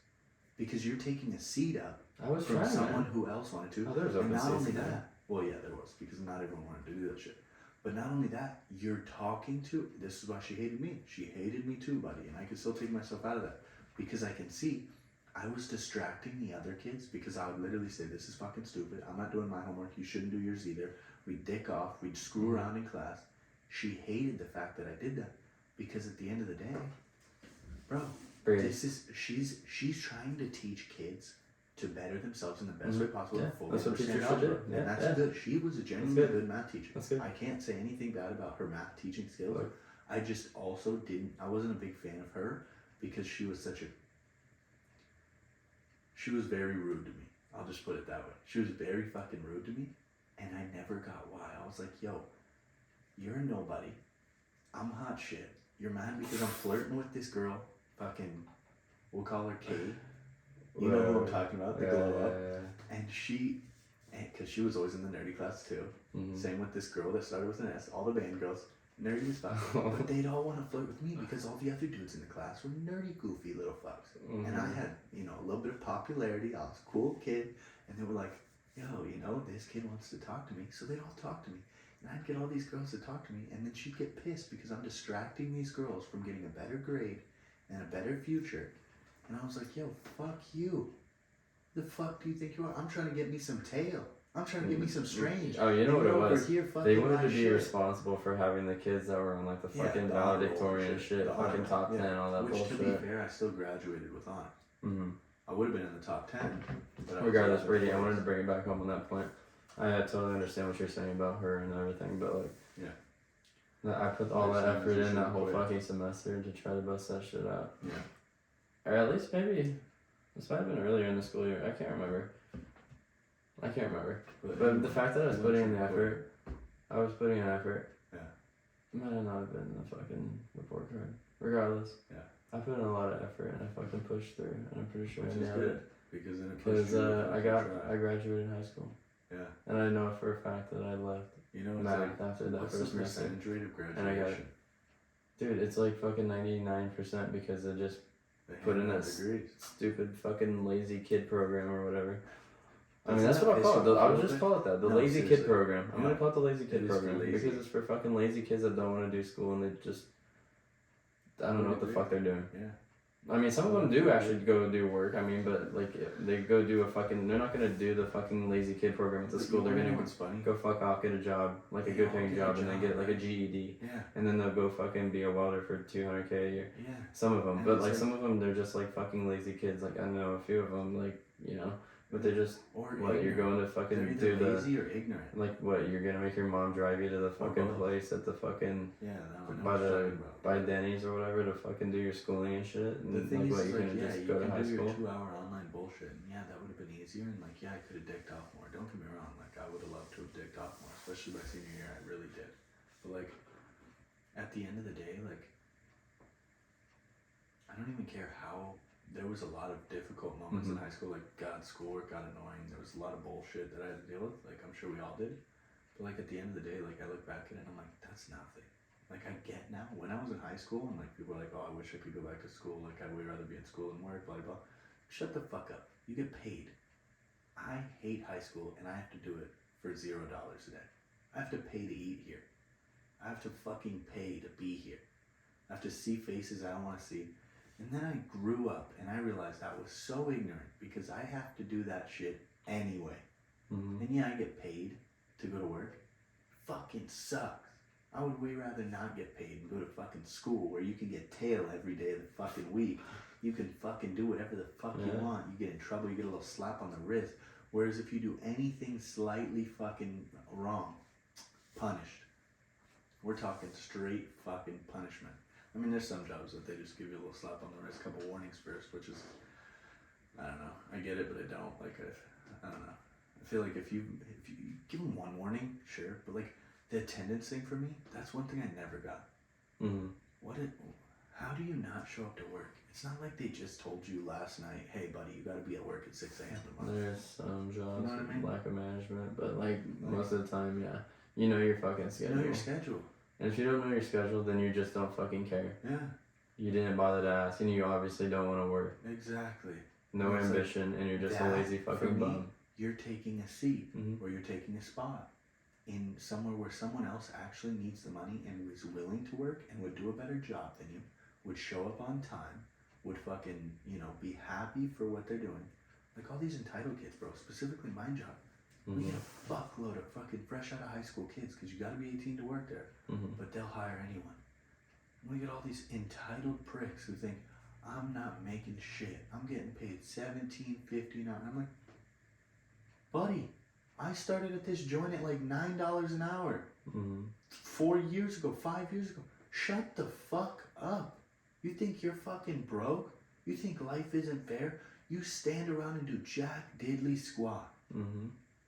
Because you're taking a seat up I was from trying, someone man. who else wanted to. Oh, there was and open not seats only in there. that, well, yeah, there was, because not everyone wanted to do that shit. But not only that, you're talking to, this is why she hated me. She hated me too, buddy, and I could still take myself out of that. Because I can see, I was distracting the other kids, because I would literally say, this is fucking stupid, I'm not doing my homework, you shouldn't do yours either. We'd dick off, we'd screw around in class. She hated the fact that I did that, because at the end of the day, bro, Brady. she's trying to teach kids to better themselves in the best way possible. Yeah, To fully that's what understand teachers should do. algebra. Yeah, And that's yeah. good. She was a genuinely good. good math teacher. That's good. I can't say anything bad about her math teaching skills. Look. I just also I wasn't a big fan of her because she was very rude to me. I'll just put it that way. She was very fucking rude to me, and I never got why. I was like, yo, you're a nobody. I'm hot shit. You're mad because I'm flirting with this girl. Fucking, we'll call her Kay. You know who I'm talking about, the glow up. And because she was always in the nerdy class too. Mm-hmm. Same with this girl that started with an S. All the band girls, nerdy as fuck. But they'd all want to flirt with me because all the other dudes in the class were nerdy, goofy little fucks. Mm-hmm. And I had, a little bit of popularity. I was a cool kid. And they were like, yo, this kid wants to talk to me. So they'd all talk to me. And I'd get all these girls to talk to me. And then she'd get pissed because I'm distracting these girls from getting a better grade and a better future. And I was like, yo, fuck you. The fuck do you think you are? I'm trying to get me some tail. I'm trying to get me some strange. Oh, you know what it was? Here They wanted to be shit. responsible for having the kids that were on like the fucking the honor roll valedictorian shit, the honor fucking roll, top 10, all that Which, bullshit. to be fair, I still graduated with honor. Mm-hmm. I would have been in the top 10. But Regardless, Brady, I wanted to bring it back home on that point. I totally understand what you're saying about her and everything, but like, I put all that effort in that whole fucking semester to try to bust that shit out. Yeah. Or at least maybe, this might have been earlier in the school year. I can't remember. But the fact that I was putting in the effort, I was putting in effort. Yeah. It might have not been the fucking report card. Regardless. Yeah. I put in a lot of effort and I fucking pushed through, and I'm pretty sure Which I is nailed good. it. Because then it pushed Because you to I fucking try. graduated high school. Yeah. And I know for a fact that I left You know, it's math like, after that what's the first semester. percentage rate of And I got, graduation? dude, it's like fucking 99% because they just They put hand in out that degrees. stupid fucking lazy kid program or whatever. I mean, Doesn't that's that what I'll piss call you it. off a I'll little just bit? call it that. The No, lazy kid seriously. program. I'm Yeah. gonna call it the lazy It kid is for program lazy. because it's for fucking lazy kids that don't want to do school and they just, I don't know what the fuck they're doing. Yeah. I mean, some of them do actually go do work. I mean, but like they go do a fucking. They're not gonna do the fucking lazy kid program at the But school. you They're wanna gonna know what's funny? go fuck off, get a job, like a Yeah, good paying get a job, and then job, get like a right. GED, Yeah. and then they'll go fucking be a welder for $200K a year. Yeah. Some of them, And but it's like like- some of them, they're just like fucking lazy kids. Like I know a few of them, like you know, but they just Or what you're ignorant. going to They're fucking either do lazy or ignorant. like what you're gonna make your mom drive you to the fucking both. place at the fucking Yeah, no, I know by what you're the talking about. by Denny's or whatever to fucking do your schooling and shit. And The thing like what is, you're like, gonna yeah, just you go to can high do school. your 2-hour online bullshit, and yeah, that would have been easier, and like, yeah, I could have dicked off more. Don't get me wrong, like, I would have loved to have dicked off more, especially my senior year, I really did. But like, at the end of the day, like, I don't even care how. There was a lot of difficult moments in high school, like, God, schoolwork got annoying. There was a lot of bullshit that I had to deal with, like, I'm sure we all did. But like, at the end of the day, like, I look back at it and I'm like, that's nothing. Like, I get now. When I was in high school and like people are like, oh, I wish I could go back to school. Like, I would rather be in school than work, blah, blah, blah. Shut the fuck up. You get paid. I hate high school and I have to do it for $0 a day. I have to pay to eat here. I have to fucking pay to be here. I have to see faces I don't want to see. And then I grew up and I realized I was so ignorant because I have to do that shit anyway. And yeah, I get paid to go to work. Fucking sucks. I would way rather not get paid and go to fucking school where you can get tail every day of the fucking week. You can fucking do whatever the fuck you want. You get in trouble, you get a little slap on the wrist. Whereas if you do anything slightly fucking wrong, punished. We're talking straight fucking punishment. I mean, there's some jobs that they just give you a little slap on the wrist, a couple warnings first, which is, I don't know. I get it, but I don't. Like, I don't know. I feel like if you give them one warning, sure, but like the attendance thing for me, that's one thing I never got. How do you not show up to work? It's not like they just told you last night, hey buddy, you gotta be at work at 6 a.m. tomorrow. There's some jobs You know what I mean? lack of management, but like most of the time, yeah, you know your fucking You schedule. know your schedule. And if you don't know your schedule, then you just don't fucking care. Yeah, You didn't bother to ask, and you obviously don't want to work. exactly. No It's like ambition, and you're just a that, lazy for fucking me, bum. You're taking a seat Mhm. or you're taking a spot in somewhere where someone else actually needs the money and is willing to work and would do a better job than you, would show up on time, would fucking, be happy for what they're doing. Like all these entitled kids, bro, specifically my job. We get a fuckload of fucking fresh out of high school kids because you gotta be 18 to work there, but they'll hire anyone. And we get all these entitled pricks who think, I'm not making shit. I'm getting paid $17.50 an hour. And I'm like, buddy, I started at this joint at like $9 an hour 4 years ago, 5 years ago. Shut the fuck up. You think you're fucking broke? You think life isn't fair? You stand around and do jack diddly squat.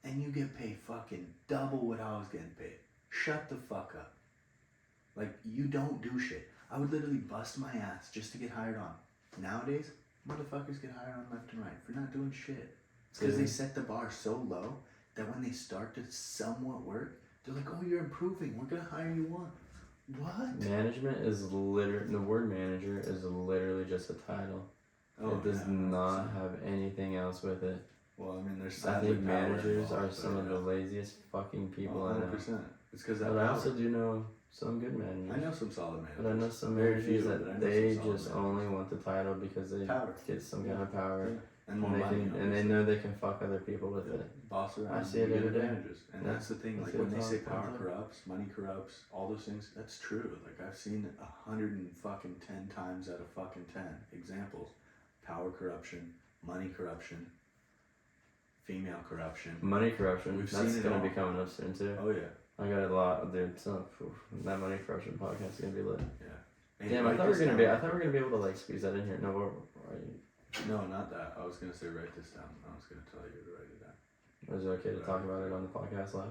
And you get paid fucking double what I was getting paid. Shut the fuck up. Like, you don't do shit. I would literally bust my ass just to get hired on. Nowadays, motherfuckers get hired on left and right for not doing shit. It's because they set the bar so low that when they start to somewhat work, they're like, oh, you're improving. We're going to hire you on. What? Management is literally, the word manager is literally just a title. It does not have anything else with it. Well, I mean, there's I sadly think power managers involved, are some of the laziest fucking people I know. 100%. It's because that But I power. also do know some good managers. I know some solid managers. But I know some Very managers few, but I that know they some solid just managers. only want the title because they Power. get some kind of power. Yeah. And more And they money, can, and they obviously. know they can fuck other people with it. Boss around. I see it you get every day. advantages. And Yeah. that's the thing. I Like see when it they all say the power time. corrupts, money corrupts, all those things, that's true. Like I've seen 110 times out of fucking 10 examples. Power corruption, money corruption, female corruption. Money corruption. We've That's seen it gonna all. be coming up soon too. Oh yeah. I got a lot, dude. So that money corruption podcast is gonna be lit. Yeah. And Damn, I write thought we this were gonna down. be. I thought we were gonna be able to like squeeze that in here. No, No, not that. I was gonna say write this down. I was gonna tell you to write it down. is it okay to talk about it on the podcast live?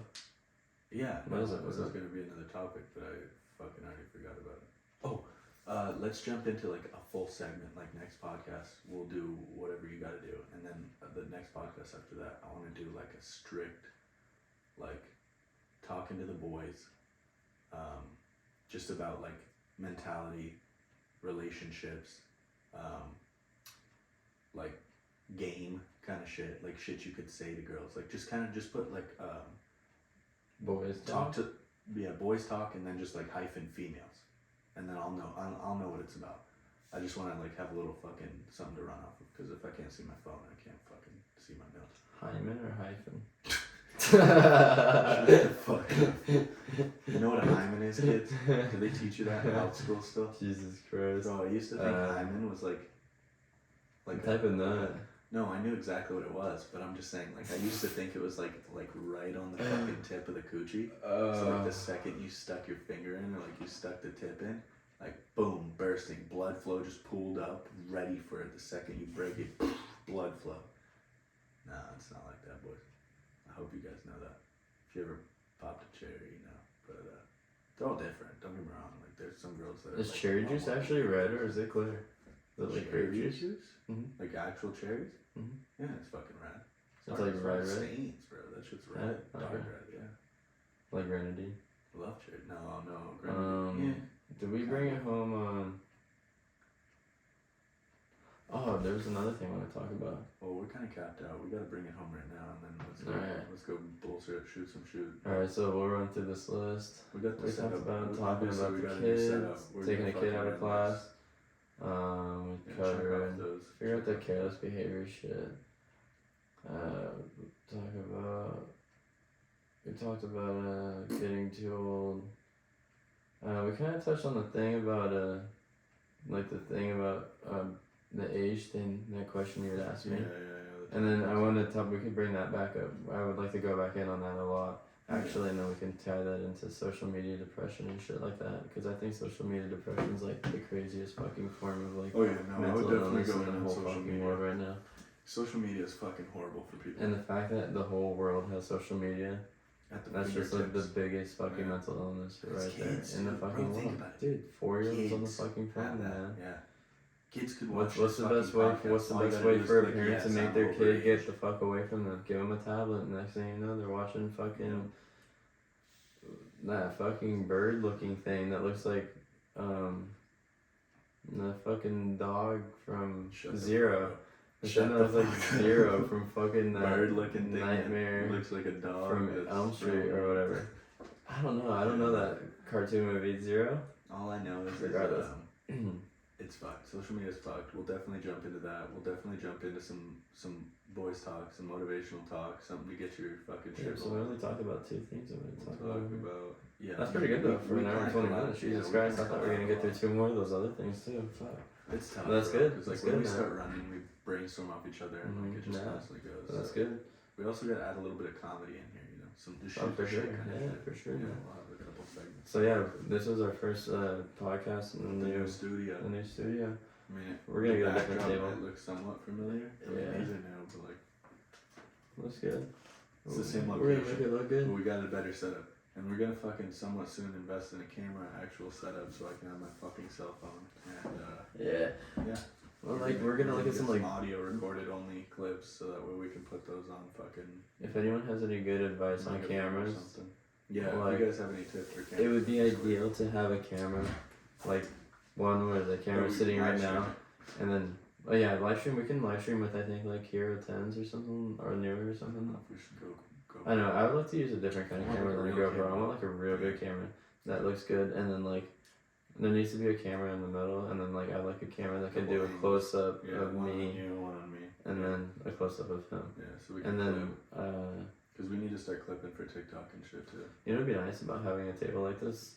Yeah. What is it? This What's is it? gonna be another topic, but I fucking already forgot about it. Oh, let's jump into like a full segment. Like next podcast, we'll do whatever you gotta do, and then the next podcast after that, I want to do like a strict talking to the boys, just about like mentality, relationships, like game kind of shit, like shit you could say to girls, like just kind of just put like Boys talk to boys talk, and then just like hyphen females, and then I'll know what it's about. I just want to like have a little fucking something to run off of, because if I can't see my phone, I can't fucking see my notes. Hymen or hyphen? Shut the fuck up. You know what a hymen is, kids? Do they teach you that in health school still? Jesus Christ. Bro, I used to think hymen was like type of nut. No, I knew exactly what it was, but I'm just saying, like, I used to think it was like right on the fucking tip of the coochie. So like the second you stuck your finger in, or like you stuck the tip in, like boom, bursting, blood flow just pooled up, ready for it. The second you break it, blood flow. Nah, it's not like that, boys. I hope you guys know that. If you ever popped a cherry, you know, but they're all different. Don't get me wrong. Like, there's some girls that. Is like, cherry juice actually red or is it clear? Is it like grape cherry juice? Mm-hmm. Like actual cherries? Mm-hmm. Yeah, it's fucking red. It's like red. Stains, bro. That shit's red. Yeah, Dark okay. red, yeah. Like grenadine. Love cherry. No, grenadine. Yeah. Did we bring it home on? Oh, there was another thing I want to talk about. Well, we're kind of capped out. We gotta bring it home right now, and then let's go bullshit, shoot some shoot. Alright, so we'll run through this list. We got the We talked setup. about talking Obviously, about we the got a new kids, setup. We're taking a gonna kid fucking out of run class. this. We Yeah, check covered. off those. Figure out check the off careless those. behavior shit. We talked about getting too old. We kind of touched on the thing about like the thing about the age thing, that question you had asked me. Yeah. And then I wanted to talk, we could bring that back up. I would like to go back in on that a lot. Actually, and then we can tie that into social media depression and shit like that. Because I think social media depression is like the craziest fucking form of like Oh yeah, no, I would mental definitely illness go in in the on whole social fucking media. world right now. Social media is fucking horrible for people. And the fact that the whole world has social media, that's just like the biggest fucking mental illness right kids, there in the dude, fucking bro, think world. about it. Dude, 4-year-olds on the Kids fucking phone, have that, man. Yeah. Kids could watch. What's the best way? What's the best way for a parent to make their kid get the fuck away from them? Give them a tablet, and next thing you know, they're watching fucking that fucking bird-looking thing that looks like the fucking dog from Zero. That looks like Zero from fucking that bird-looking thing Nightmare. Looks like a dog from Elm Street or whatever. I don't know that cartoon movie Zero. All I know is regardless. It's fucked. Social media is fucked. We'll definitely jump into that. We'll definitely jump into some boys talk, some motivational talk, something to get your fucking shit So we only talked about 2 things I'm going to talk about. That's pretty good though for an hour and 20 minutes. Jesus Christ, I thought we were going to get through 2 more of those other things too. Fuck. It's tough. That's good. Because like when we start running, we brainstorm off each other and like it just constantly goes. That's good. We also got to add a little bit of comedy in here, you know, some just for sure. For sure. So yeah, this is our first podcast in the new studio. The new studio. I mean, we're gonna get a different table. It looks somewhat familiar. I mean, these are new, but like, looks good. It's the same location. We're gonna make it look good. But we got a better setup, and we're gonna fucking somewhat soon invest in a camera, actual setup, so I can have my fucking cell phone. And yeah. Well, like we're gonna look at some like audio recorded only clips, so that way we can put those on fucking. If anyone has any good advice on cameras. Yeah, like, if you guys have any tips for cameras. It would be ideal to have a camera, like one where the camera's sitting right now, and then live stream. We can live stream with I think like Hero 10s or something or newer or something. We should go. I know. I would like to use a different kind of camera than a GoPro. I want like a real good camera that looks good, and then like there needs to be a camera in the middle, and then like I like a camera that can do a close up of me, one on me, and then a close up of him. Yeah, so we can. And then because we need to start clipping for TikTok and shit too. You know what'd be nice about having a table like this?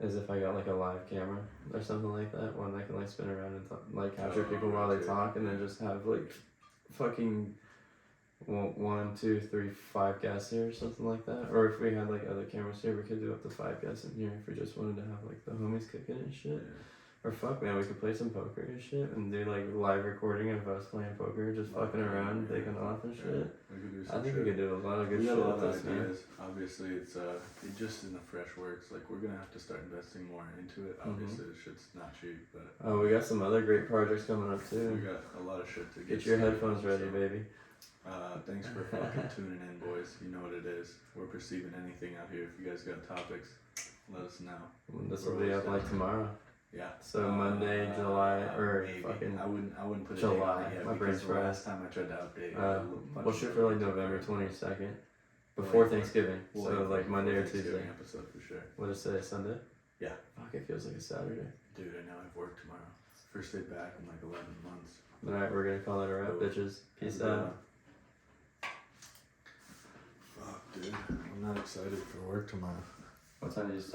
Is if I got like a live camera or something like that, one that can like spin around and like capture people while they talk, and then just have like fucking 1, 2, 3, 5 guests here or something like that. Or if we had like other cameras here, we could do up to 5 guests in here if we just wanted to have like the homies cooking and shit. Yeah. Or fuck man, we could play some poker and shit and do like live recording of us playing poker, just fucking around, taking off and shit. We could do I some think shit. we could do a lot of good shit. We got a lot with of this, man. ideas. Obviously, it's it just in the fresh works. Like we're gonna have to start investing more into it. Obviously, this shit's not cheap, but we got some other great projects coming up too. We got a lot of shit to get your headphones ready, baby. Thanks for fucking tuning in, boys. You know what it is. We're perceiving anything out here. If you guys got topics, let us know. This will be up like tomorrow. Yeah. So Monday, July, or maybe. fucking I wouldn't put a July. date on it yet My because brain's the fried. last time I tried to update it, we'll shoot for like November 22nd, We'll before aim for- Thanksgiving. we'll So aim for like Monday or Thanksgiving Tuesday. episode for sure. What did it say? Sunday? Yeah. Fuck, it feels like a Saturday. Dude, I know I've worked tomorrow. First day back in like 11 months. Alright, we're gonna call that a wrap, Cool. bitches. Peace Have a good out. one. Fuck, dude. I'm not excited for work tomorrow. What time did you start?